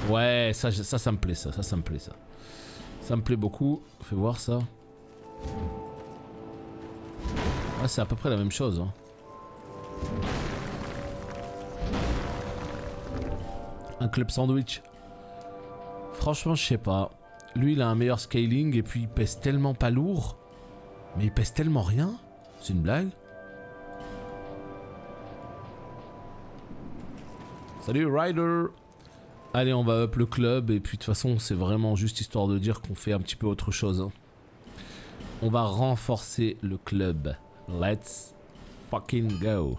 Ouais, ça me plaît, ça me plaît, ça. Ça me plaît beaucoup. Fais voir ça. Ah, c'est à peu près la même chose. Hein. Un club sandwich. Franchement, je sais pas. Lui, il a un meilleur scaling et puis il pèse tellement pas lourd. Mais il pèse tellement rien. C'est une blague. Salut Ryder. Allez, on va up le club et puis de toute façon c'est vraiment juste histoire de dire qu'on fait un petit peu autre chose. Hein. On va renforcer le club. Let's fucking go.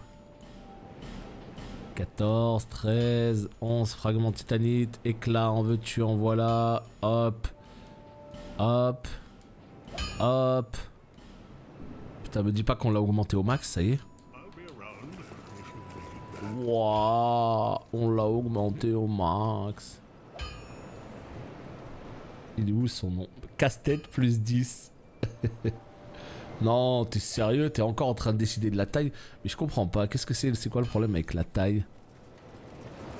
14, 13, 11 fragments de titanite, éclat, en veux-tu, en voilà. Hop. Hop. Hop. Putain, me dis pas qu'on l'a augmenté au max, ça y est. Wouah, on l'a augmenté au max. Il est où son nom? Casse-tête plus 10. Non, t'es sérieux? T'es encore en train de décider de la taille? Mais je comprends pas. Qu'est-ce que c'est quoi le problème avec la taille?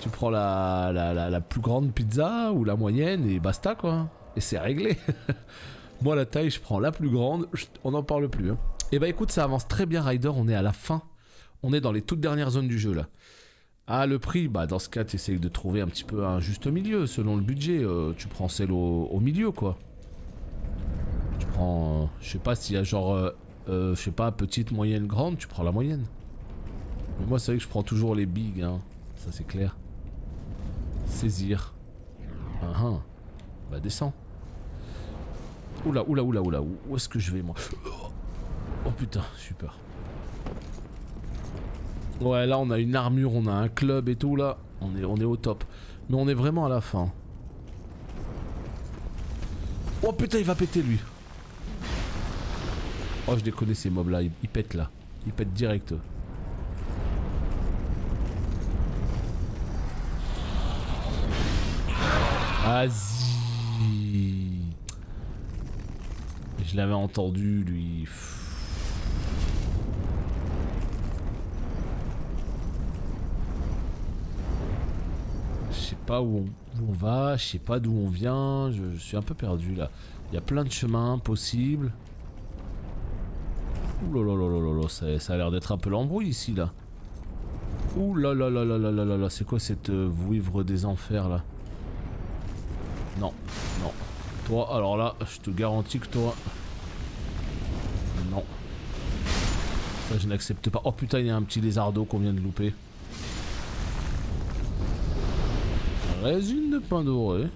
Tu prends la plus grande pizza ou la moyenne et basta quoi. Et c'est réglé. Moi la taille, je prends la plus grande. On n'en parle plus. Hein. Et bah écoute, ça avance très bien Ryder. On est à la fin. On est dans les toutes dernières zones du jeu là. Ah le prix, bah dans ce cas tu essayes de trouver un petit peu un juste milieu selon le budget. Tu prends celle au milieu quoi. Tu prends, je sais pas s'il y a genre, je sais pas, petite, moyenne, grande, tu prends la moyenne. Mais moi c'est vrai que je prends toujours les big, hein. Ça c'est clair. Saisir. Bah descends. Oula, oula, oula, oula, où est-ce que je vais moi? Oh putain, j'ai peur. Ouais, là on a une armure, on a un club et tout là. On est au top. Mais on est vraiment à la fin. Oh putain, il va péter lui. Oh, je les connais ces mobs là, ils pètent là. Ils pètent direct. Vas-y. Je l'avais entendu lui. Je sais pas où on va, je sais pas d'où on vient, je suis un peu perdu là. Il y a plein de chemins possibles. Ouh là là là là là, ça a l'air d'être un peu l'embrouille ici là. Ouh là là là là là là là là, c'est quoi cette vouivre des enfers là? Non, non. Toi, alors là, je te garantis que toi... Ça je n'accepte pas. Oh putain, il y a un petit lézardo qu'on vient de louper. Résine de pain doré.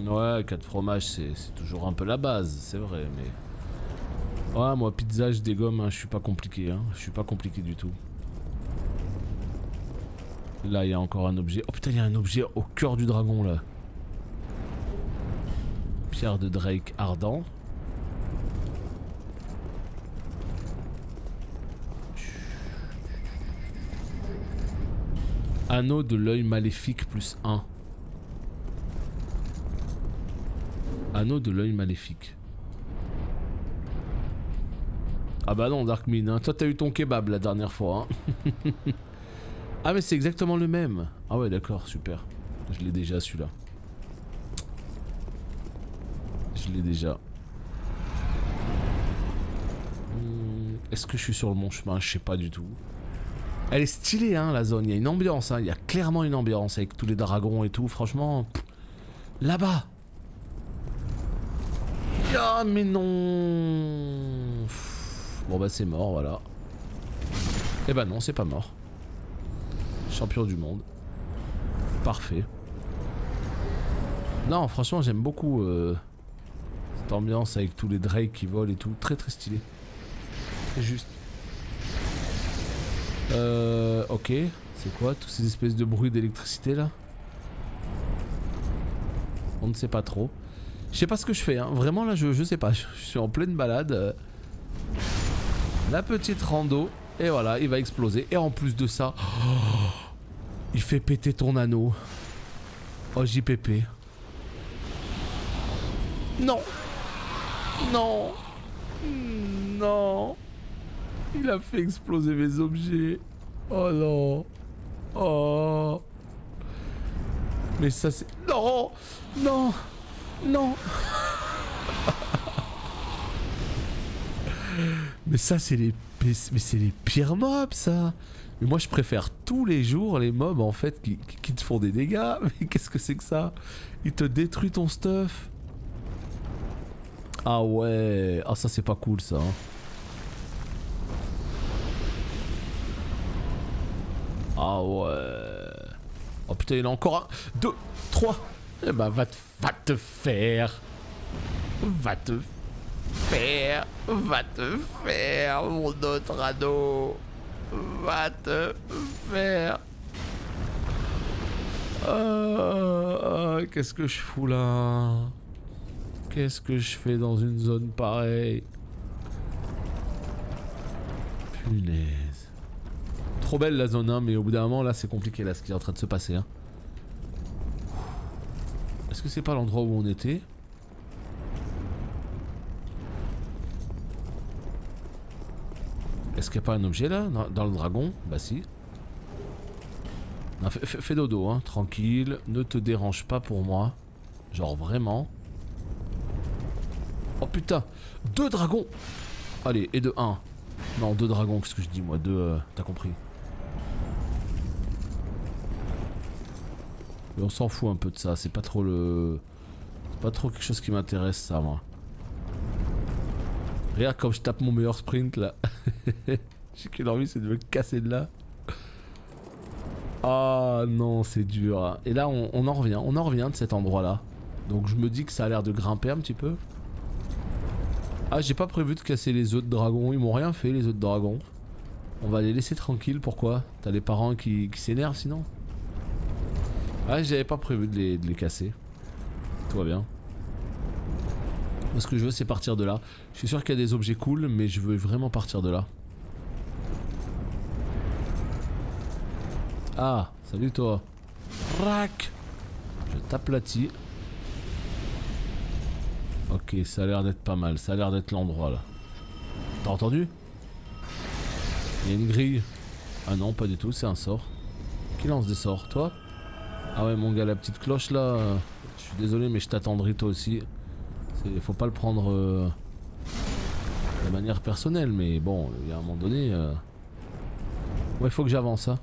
Ouais, 4 fromages, c'est toujours un peu la base, c'est vrai, mais... Ouais, moi, pizza, je dégomme, hein, je suis pas compliqué, hein. Je suis pas compliqué du tout. Là, il y a encore un objet. Oh putain, il y a un objet au cœur du dragon, là. Pierre de Drake ardent. Anneau de l'œil maléfique plus 1. Anneau de l'œil maléfique. Ah bah non, Darkmin, hein. Toi t'as eu ton kebab la dernière fois. Hein. Ah mais c'est exactement le même. Ah ouais d'accord, super. Je l'ai déjà celui-là. Je l'ai déjà. Est-ce que je suis sur le bon chemin? Je sais pas du tout. Elle est stylée hein la zone, il y a une ambiance, hein. Il y a clairement une ambiance avec tous les dragons et tout, franchement. Là-bas. Ah mais non. Bon bah c'est mort, voilà. Eh bah non, c'est pas mort. Champion du monde. Parfait. Non, franchement j'aime beaucoup cette ambiance avec tous les drakes qui volent et tout. Très très stylé. C'est juste. Ok. C'est quoi tous ces espèces de bruits d'électricité là? On ne sait pas trop. Je sais pas ce que je fais, hein. Vraiment là je sais pas, je suis en pleine balade. La petite rando, et voilà, il va exploser. Et en plus de ça, il fait péter ton anneau. Oh JPP. Non. Non. Non. Il a fait exploser mes objets. Oh non. Oh. Mais ça c'est... Non. Non. Non. Mais ça c'est les... Mais c'est les pires mobs ça. Mais moi je préfère tous les jours les mobs en fait qui te font des dégâts. Mais qu'est-ce que c'est que ça? Ils te détruisent ton stuff. Ah ouais. Ah ça c'est pas cool ça hein. Ah ouais. Oh putain il y en a encore un. 2, 3. Eh bah va te faire. Va te faire. Va te faire mon autre anneau. Va te faire. Qu'est-ce que je fous là? Qu'est-ce que je fais dans une zone pareille? Punaise. Trop belle la zone 1 mais au bout d'un moment là c'est compliqué là ce qui est en train de se passer hein. Est-ce que c'est pas l'endroit où on était? Est-ce qu'il n'y a pas un objet là dans le dragon? Bah si. Non, fais dodo hein, tranquille, ne te dérange pas pour moi. Genre vraiment. Oh putain, 2 dragons. Allez, et de 1. Non, 2 dragons, qu'est-ce que je dis moi? 2, t'as compris. Mais on s'en fout un peu de ça, c'est pas trop le... C'est pas trop quelque chose qui m'intéresse ça moi. Regarde comme je tape mon meilleur sprint là. J'ai qu'une envie c'est de me casser de là. Ah non c'est dur hein. Et là on en revient de cet endroit là. Donc je me dis que ça a l'air de grimper un petit peu. Ah j'ai pas prévu de casser les œufs de dragon, ils m'ont rien fait les œufs de dragon. On va les laisser tranquilles, pourquoi? T'as les parents qui s'énervent sinon? Ah j'avais pas prévu de les casser. Tout va bien. Moi ce que je veux c'est partir de là. Je suis sûr qu'il y a des objets cool mais je veux vraiment partir de là. Ah salut toi. Rac. Je t'aplatis. Ok ça a l'air d'être pas mal, ça a l'air d'être l'endroit là. T'as entendu? Il y a une grille. Ah non pas du tout, c'est un sort. Qui lance des sorts? Toi? Ah ouais mon gars la petite cloche là. Je suis désolé mais je t'attendrai toi aussi. Faut pas le prendre de manière personnelle mais bon il y a un moment donné ouais il faut que j'avance hein.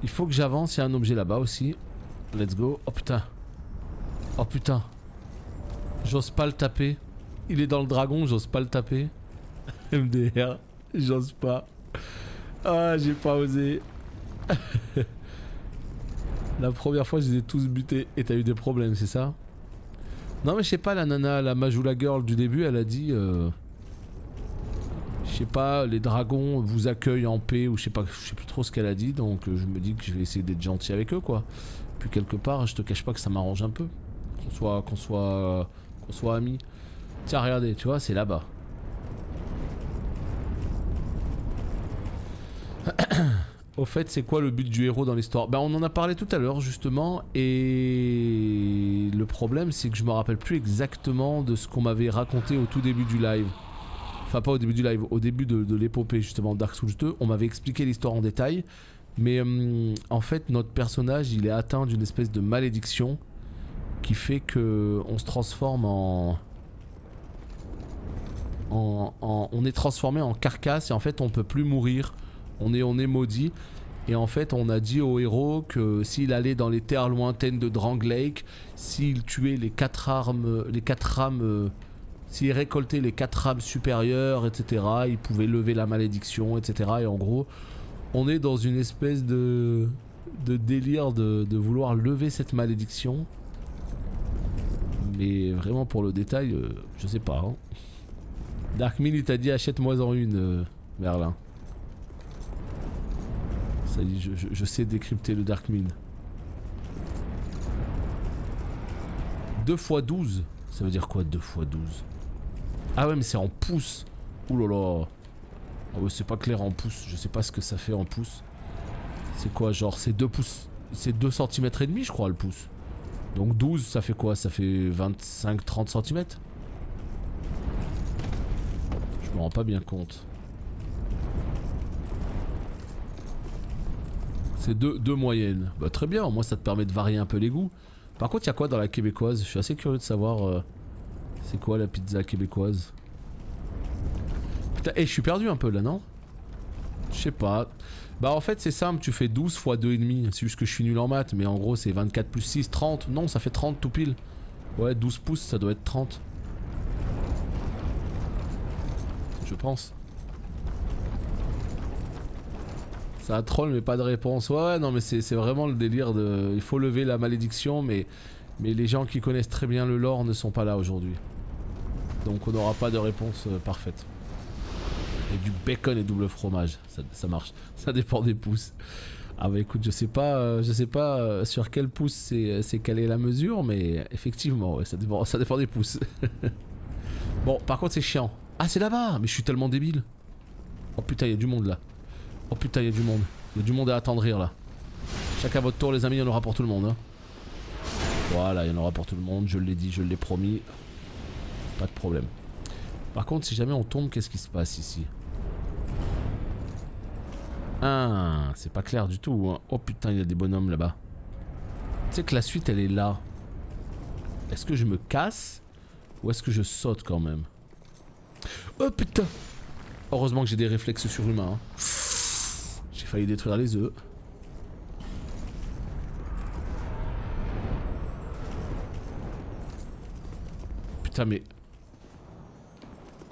Il faut que j'avance, il y a un objet là-bas aussi. Let's go. Oh putain. Oh putain. J'ose pas le taper. Il est dans le dragon, j'ose pas le taper. MDR, j'ose pas. Ah, j'ai pas osé. La première fois, je les ai tous butés. Et t'as eu des problèmes, c'est ça? Non, mais je sais pas, la nana, la Majula Girl du début, elle a dit... Je sais pas, les dragons vous accueillent en paix, ou je sais pas, je sais plus trop ce qu'elle a dit, donc je me dis que je vais essayer d'être gentil avec eux, quoi. Puis quelque part, je te cache pas que ça m'arrange un peu. Qu'on soit amis. Tiens, regardez, tu vois, c'est là-bas. Au fait, c'est quoi le but du héros dans l'histoire? Bah, on en a parlé tout à l'heure, justement, et le problème, c'est que je me rappelle plus exactement de ce qu'on m'avait raconté au tout début du live. Enfin, pas au début du live, au début de l'épopée, justement, Dark Souls 2. On m'avait expliqué l'histoire en détail, mais en fait, notre personnage, il est atteint d'une espèce de malédiction qui fait que on se transforme on est transformé en carcasse et en fait, on peut plus mourir. On est maudit. Et en fait, on a dit au héros que s'il allait dans les terres lointaines de Drangleic, s'il tuait les 4 rames, s'il récoltait les 4 rames supérieures, etc., il pouvait lever la malédiction, etc. Et en gros, on est dans une espèce de délire de vouloir lever cette malédiction. Mais vraiment pour le détail, je sais pas. Hein. Darkmin, il t'a dit achète-moi-en une, Merlin. Ça y est, je sais décrypter le Darkmin. 2 x 12. Ça veut dire quoi 2 x 12? Ah ouais, mais c'est en pouces. Ouh là là. Ah ouais, c'est pas clair en pouces. Je sais pas ce que ça fait en pouces. C'est quoi, genre, c'est 2 pouces. C'est 2 cm et demi, je crois, le pouce. Donc 12, ça fait quoi? Ça fait 25-30 cm? Je me rends pas bien compte. C'est 2 moyennes. Bah très bien, au moins ça te permet de varier un peu les goûts. Par contre, il y a quoi dans la québécoise? Je suis assez curieux de savoir c'est quoi la pizza québécoise. Putain, je suis perdu un peu là, non? Je sais pas. Bah en fait c'est simple, tu fais 12 x 2,5. C'est juste que je suis nul en maths, mais en gros c'est 24 plus 6, 30. Non, ça fait 30 tout pile. Ouais, 12 pouces, ça doit être 30. Je pense. Ça troll mais pas de réponse. Ouais, non mais c'est vraiment le délire de... Il faut lever la malédiction, mais les gens qui connaissent très bien le lore ne sont pas là aujourd'hui. Donc on n'aura pas de réponse parfaite. Et du bacon et double fromage, ça marche. Ça dépend des pouces. Ah bah écoute, je sais pas sur quel pouce c'est calé la mesure, mais effectivement, ouais, ça dépend des pouces. Bon, par contre c'est chiant. Ah c'est là-bas, mais je suis tellement débile. Oh putain, il y a du monde là. Oh putain, il y a du monde. Il y a du monde à attendrir là. Chacun votre tour les amis, il y en aura pour tout le monde. Hein. Voilà, il y en aura pour tout le monde, je l'ai dit, je l'ai promis. Pas de problème. Par contre, si jamais on tombe, qu'est-ce qui se passe ici? Ah, c'est pas clair du tout. Hein. Oh putain, il y a des bonhommes là-bas. Tu sais que la suite, elle est là. Est-ce que je me casse? Ou est-ce que je saute quand même? Oh putain! Heureusement que j'ai des réflexes surhumains. Hein. J'ai failli détruire les œufs. Putain mais...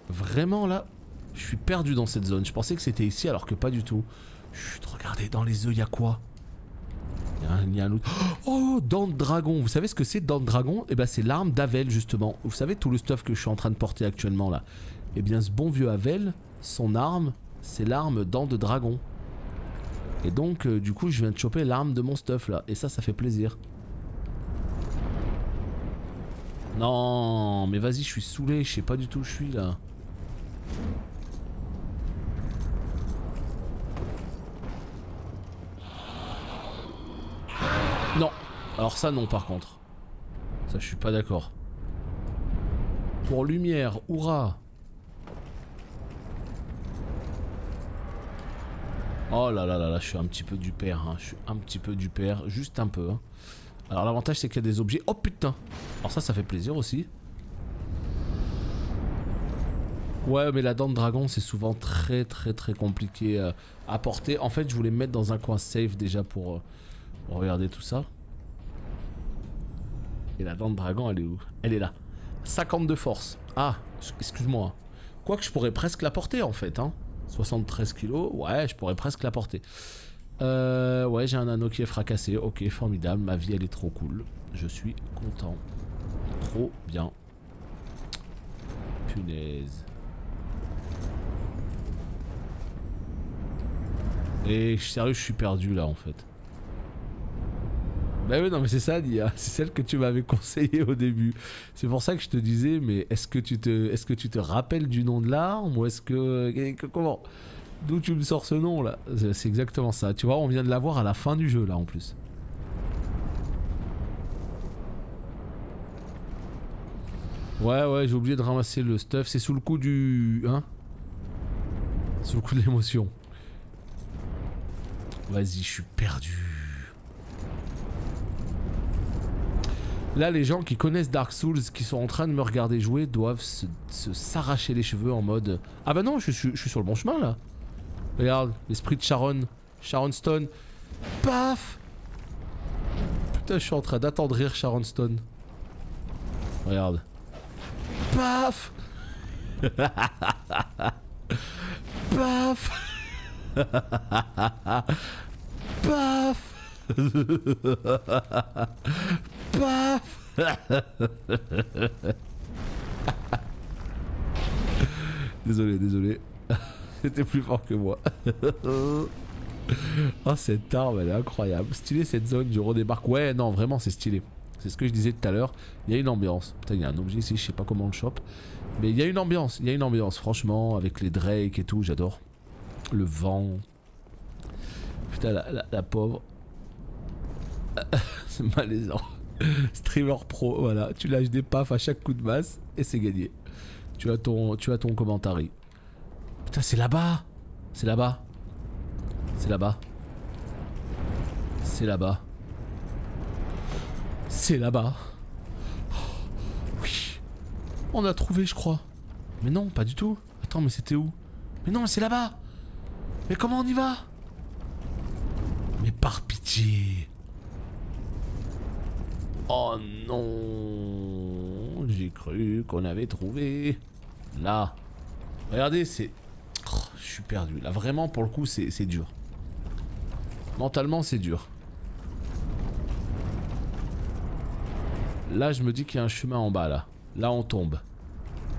Vraiment là, je suis perdu dans cette zone. Je pensais que c'était ici alors que pas du tout. Chut, regardez dans les œufs, il y a quoi? Il y a un autre... Oh, dents de dragon. Vous savez ce que c'est, dents de dragon? Eh ben c'est l'arme d'Avel justement. Vous savez tout le stuff que je suis en train de porter actuellement là. Eh bien ce bon vieux Avel, son arme, c'est l'arme dents de dragon. Et donc du coup je viens de choper l'arme de mon stuff là. Et ça fait plaisir. Non mais vas-y, je suis saoulé, je sais pas du tout où je suis là. Non, alors ça non par contre. Ça je suis pas d'accord. Pour lumière, hurrah. Oh là là là là, je suis un petit peu du père, hein. Je suis un petit peu du père, juste un peu. Hein. Alors l'avantage c'est qu'il y a des objets. Oh putain. Alors ça fait plaisir aussi. Ouais mais la dent de dragon c'est souvent très compliqué à porter. En fait je voulais me mettre dans un coin safe déjà pour regarder tout ça. Et la dent de dragon elle est où? Elle est là. 50 de force. Ah, excuse-moi. Quoique je pourrais presque la porter en fait. Hein. 73 kilos, ouais, je pourrais presque la porter. Ouais, j'ai un anneau qui est fracassé. Ok, formidable. Ma vie, elle est trop cool. Je suis content. Trop bien. Punaise. Et sérieux, je suis perdu là en fait. Bah oui, non mais c'est ça, Nia. C'est celle que tu m'avais conseillée au début. C'est pour ça que je te disais, mais est-ce que tu te rappelles du nom de l'arme ou est-ce que... Comment? D'où tu me sors ce nom là? C'est exactement ça. Tu vois, on vient de l'avoir à la fin du jeu là en plus. Ouais, j'ai oublié de ramasser le stuff. C'est sous le coup du... Hein? Sous le coup de l'émotion. Vas-y, je suis perdu. Là, les gens qui connaissent Dark Souls, qui sont en train de me regarder jouer, doivent s'arracher les cheveux en mode... Ah bah non, je suis sur le bon chemin là. Regarde, l'esprit de Sharon Stone. Paf! Putain, je suis en train d'attendrir Sharon Stone. Regarde. Paf! Paf! Paf! Paf! Désolé. C'était plus fort que moi. Oh, cette arme, elle est incroyable. Stylé cette zone, je redébarque. Ouais, non, vraiment, c'est stylé. C'est ce que je disais tout à l'heure. Il y a une ambiance. Putain, il y a un objet ici, je sais pas comment on le chope. Mais il y a une ambiance. Franchement, avec les Drake et tout, j'adore. Le vent. Putain, la pauvre. C'est malaisant. Streamer pro, voilà. Tu lâches des pafs à chaque coup de masse et c'est gagné. Tu as ton commentary. Putain, c'est là-bas. C'est là-bas. C'est là-bas. C'est là-bas. C'est là-bas. Oh, oui. On a trouvé, je crois. Mais non, pas du tout. Attends, mais c'était où? Mais non, c'est là-bas. Mais comment on y va? Mais par pitié. Oh non. J'ai cru qu'on avait trouvé. Là. Regardez, c'est... Oh, je suis perdu. Là, vraiment, pour le coup, c'est dur. Mentalement, c'est dur. Là, je me dis qu'il y a un chemin en bas, là. Là, on tombe.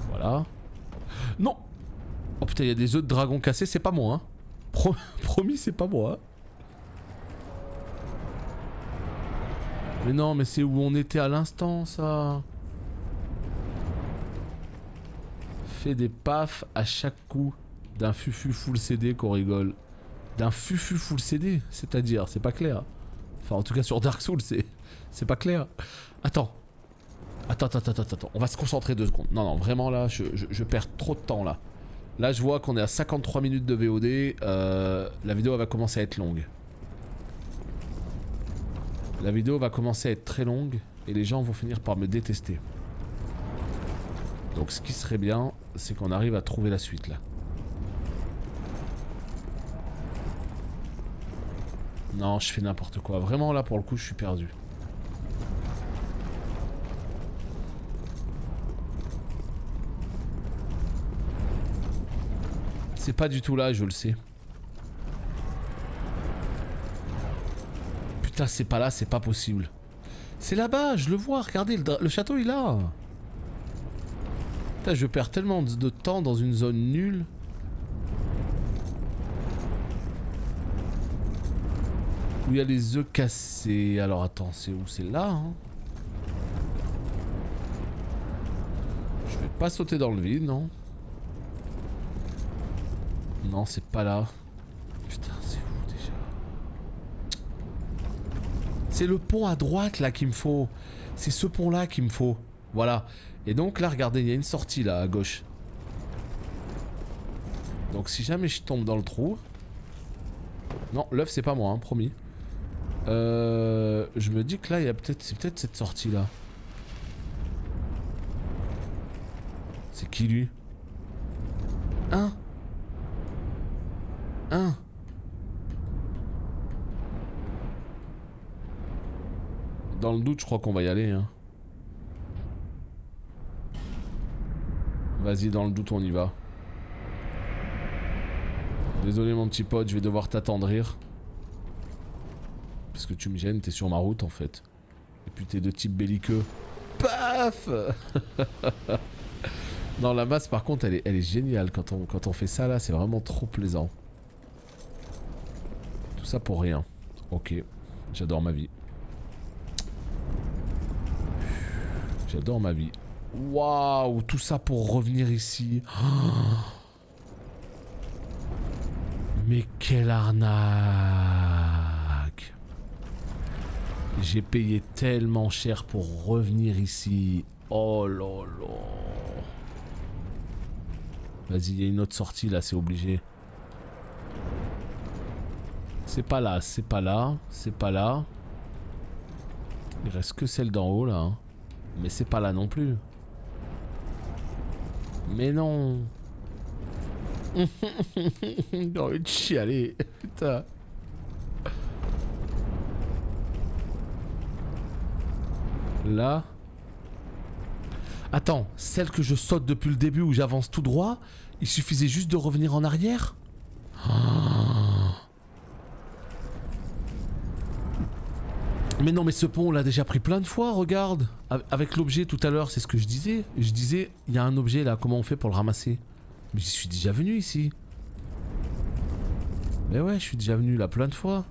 Voilà. Non! Oh putain, il y a des œufs de dragon cassés, c'est pas moi, hein. Promis, c'est pas moi. Mais non, mais c'est où on était à l'instant, ça. Fais des pafs à chaque coup d'un fufu full CD qu'on rigole. D'un fufu full CD, c'est-à-dire, c'est pas clair. Enfin, en tout cas, sur Dark Souls, c'est pas clair. Attends. Attends. On va se concentrer 2 secondes. Non, vraiment, là, je perds trop de temps, là. Là, je vois qu'on est à 53 minutes de VOD. La vidéo, elle va commencer à être longue. La vidéo va commencer à être très longue et les gens vont finir par me détester. Donc ce qui serait bien, c'est qu'on arrive à trouver la suite là. Non, je fais n'importe quoi. Vraiment là pour le coup, je suis perdu. C'est pas du tout là, je le sais. Putain, c'est pas là, c'est pas possible. C'est là-bas, je le vois, regardez, le château il est là. Putain, je perds tellement de temps dans une zone nulle. Où il y a les œufs cassés. Alors attends, c'est où? C'est là, hein. Je vais pas sauter dans le vide, non? Non, c'est pas là. Putain, c'est où déjà? C'est le pont à droite là qu'il me faut. C'est ce pont là qu'il me faut. Voilà. Et donc là, regardez, il y a une sortie là à gauche. Donc si jamais je tombe dans le trou... Non, l'œuf c'est pas moi, hein, promis. Je me dis que là, il y a peut-être... C'est peut-être cette sortie là. C'est qui lui? Hein? Hein? Dans le doute, je crois qu'on va y aller, hein. Vas-y, dans le doute, on y va. Désolé mon petit pote, je vais devoir t'attendrir. Parce que tu me gênes, t'es sur ma route en fait. Et puis t'es de type belliqueux. Paf. Non, la masse par contre elle est géniale quand on fait ça là, c'est vraiment trop plaisant. Tout ça pour rien. Ok, j'adore ma vie. J'adore ma vie. Waouh, tout ça pour revenir ici. Oh, mais quelle arnaque. J'ai payé tellement cher pour revenir ici. Oh là là. Vas-y, il y a une autre sortie là, c'est obligé. C'est pas là, c'est pas là, c'est pas là. Il reste que celle d'en haut là. Hein. Mais c'est pas là non plus. Mais non. J'ai envie de chialer. Putain. Là. Attends, celle que je saute depuis le début où j'avance tout droit, il suffisait juste de revenir en arrière? Oh. Mais non, mais ce pont on l'a déjà pris plein de fois, regarde. Avec l'objet tout à l'heure, c'est ce que je disais. Je disais, il y a un objet là, comment on fait pour le ramasser? Mais j'y suis déjà venu ici. Mais ouais, je suis déjà venu là plein de fois.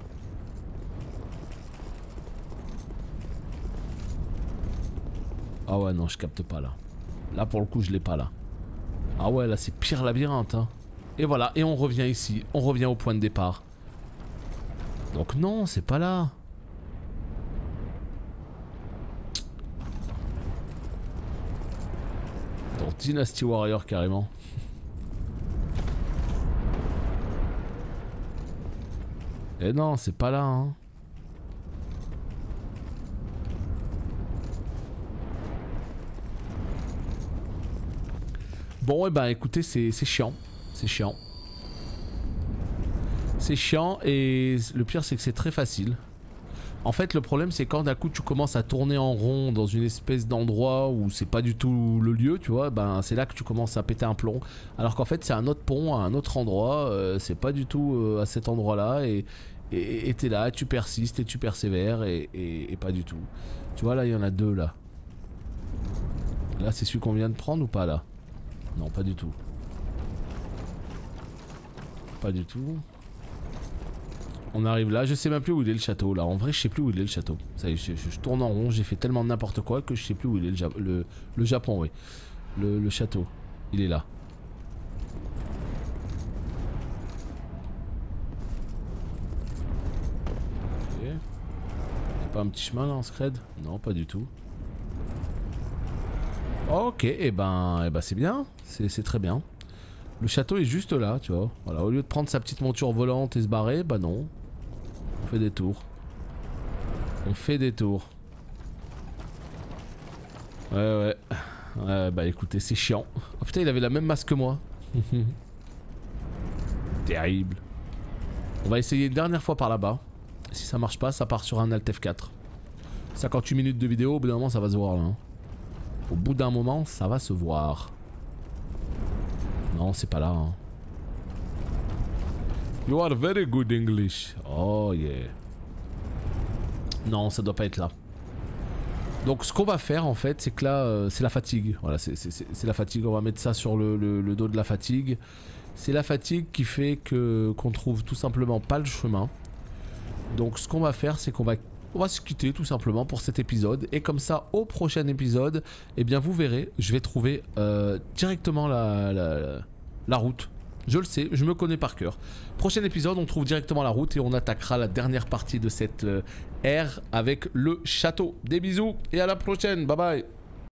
Ah ouais, non, je capte pas là. Là, pour le coup, je l'ai pas là. Ah ouais, là, c'est pire labyrinthe. Hein. Et voilà, et on revient ici. On revient au point de départ. Donc non, c'est pas là. Dans Dynasty Warrior, carrément. Et non, c'est pas là, hein. Bon, et ben écoutez, c'est chiant. C'est chiant. C'est chiant et le pire c'est que c'est très facile. En fait le problème c'est quand d'un coup tu commences à tourner en rond dans une espèce d'endroit où c'est pas du tout le lieu, tu vois, ben c'est là que tu commences à péter un plomb. Alors qu'en fait c'est un autre pont à un autre endroit, c'est pas du tout à cet endroit là et t'es là, tu persistes et tu persévères et pas du tout. Tu vois là il y en a deux là. Là c'est celui qu'on vient de prendre ou pas là? Non, pas du tout. Pas du tout. On arrive là, je sais même plus où il est le château là. En vrai, je sais plus où il est le château. Ça y est, je tourne en rond, j'ai fait tellement n'importe quoi que je sais plus où il est le Japon, oui. Le château. Il est là. Ok. Y'a pas un petit chemin là en scred? Non, pas du tout. Ok, et ben c'est bien, c'est très bien. Le château est juste là, tu vois. Voilà, au lieu de prendre sa petite monture volante et se barrer, bah non. On fait des tours. On fait des tours. Ouais. Ouais, bah écoutez, c'est chiant. Oh putain, il avait la même masse que moi. Terrible. On va essayer une dernière fois par là-bas. Si ça marche pas, ça part sur un Alt F4. 58 minutes de vidéo, au bout d'un moment, ça va se voir là. Hein. Au bout d'un moment, ça va se voir. Non, c'est pas là. Hein. You are very good English. Oh yeah. Non, ça doit pas être là. Donc ce qu'on va faire en fait, c'est que là, c'est la fatigue. Voilà, c'est la fatigue. On va mettre ça sur le dos de la fatigue. C'est la fatigue qui fait que qu'on trouve tout simplement pas le chemin. Donc ce qu'on va faire, c'est qu'on va se quitter tout simplement pour cet épisode. Et comme ça, au prochain épisode, eh bien vous verrez, je vais trouver directement la route. Je le sais, je me connais par cœur. Prochain épisode, on trouve directement la route et on attaquera la dernière partie de cette ère avec le château. Des bisous et à la prochaine, bye bye.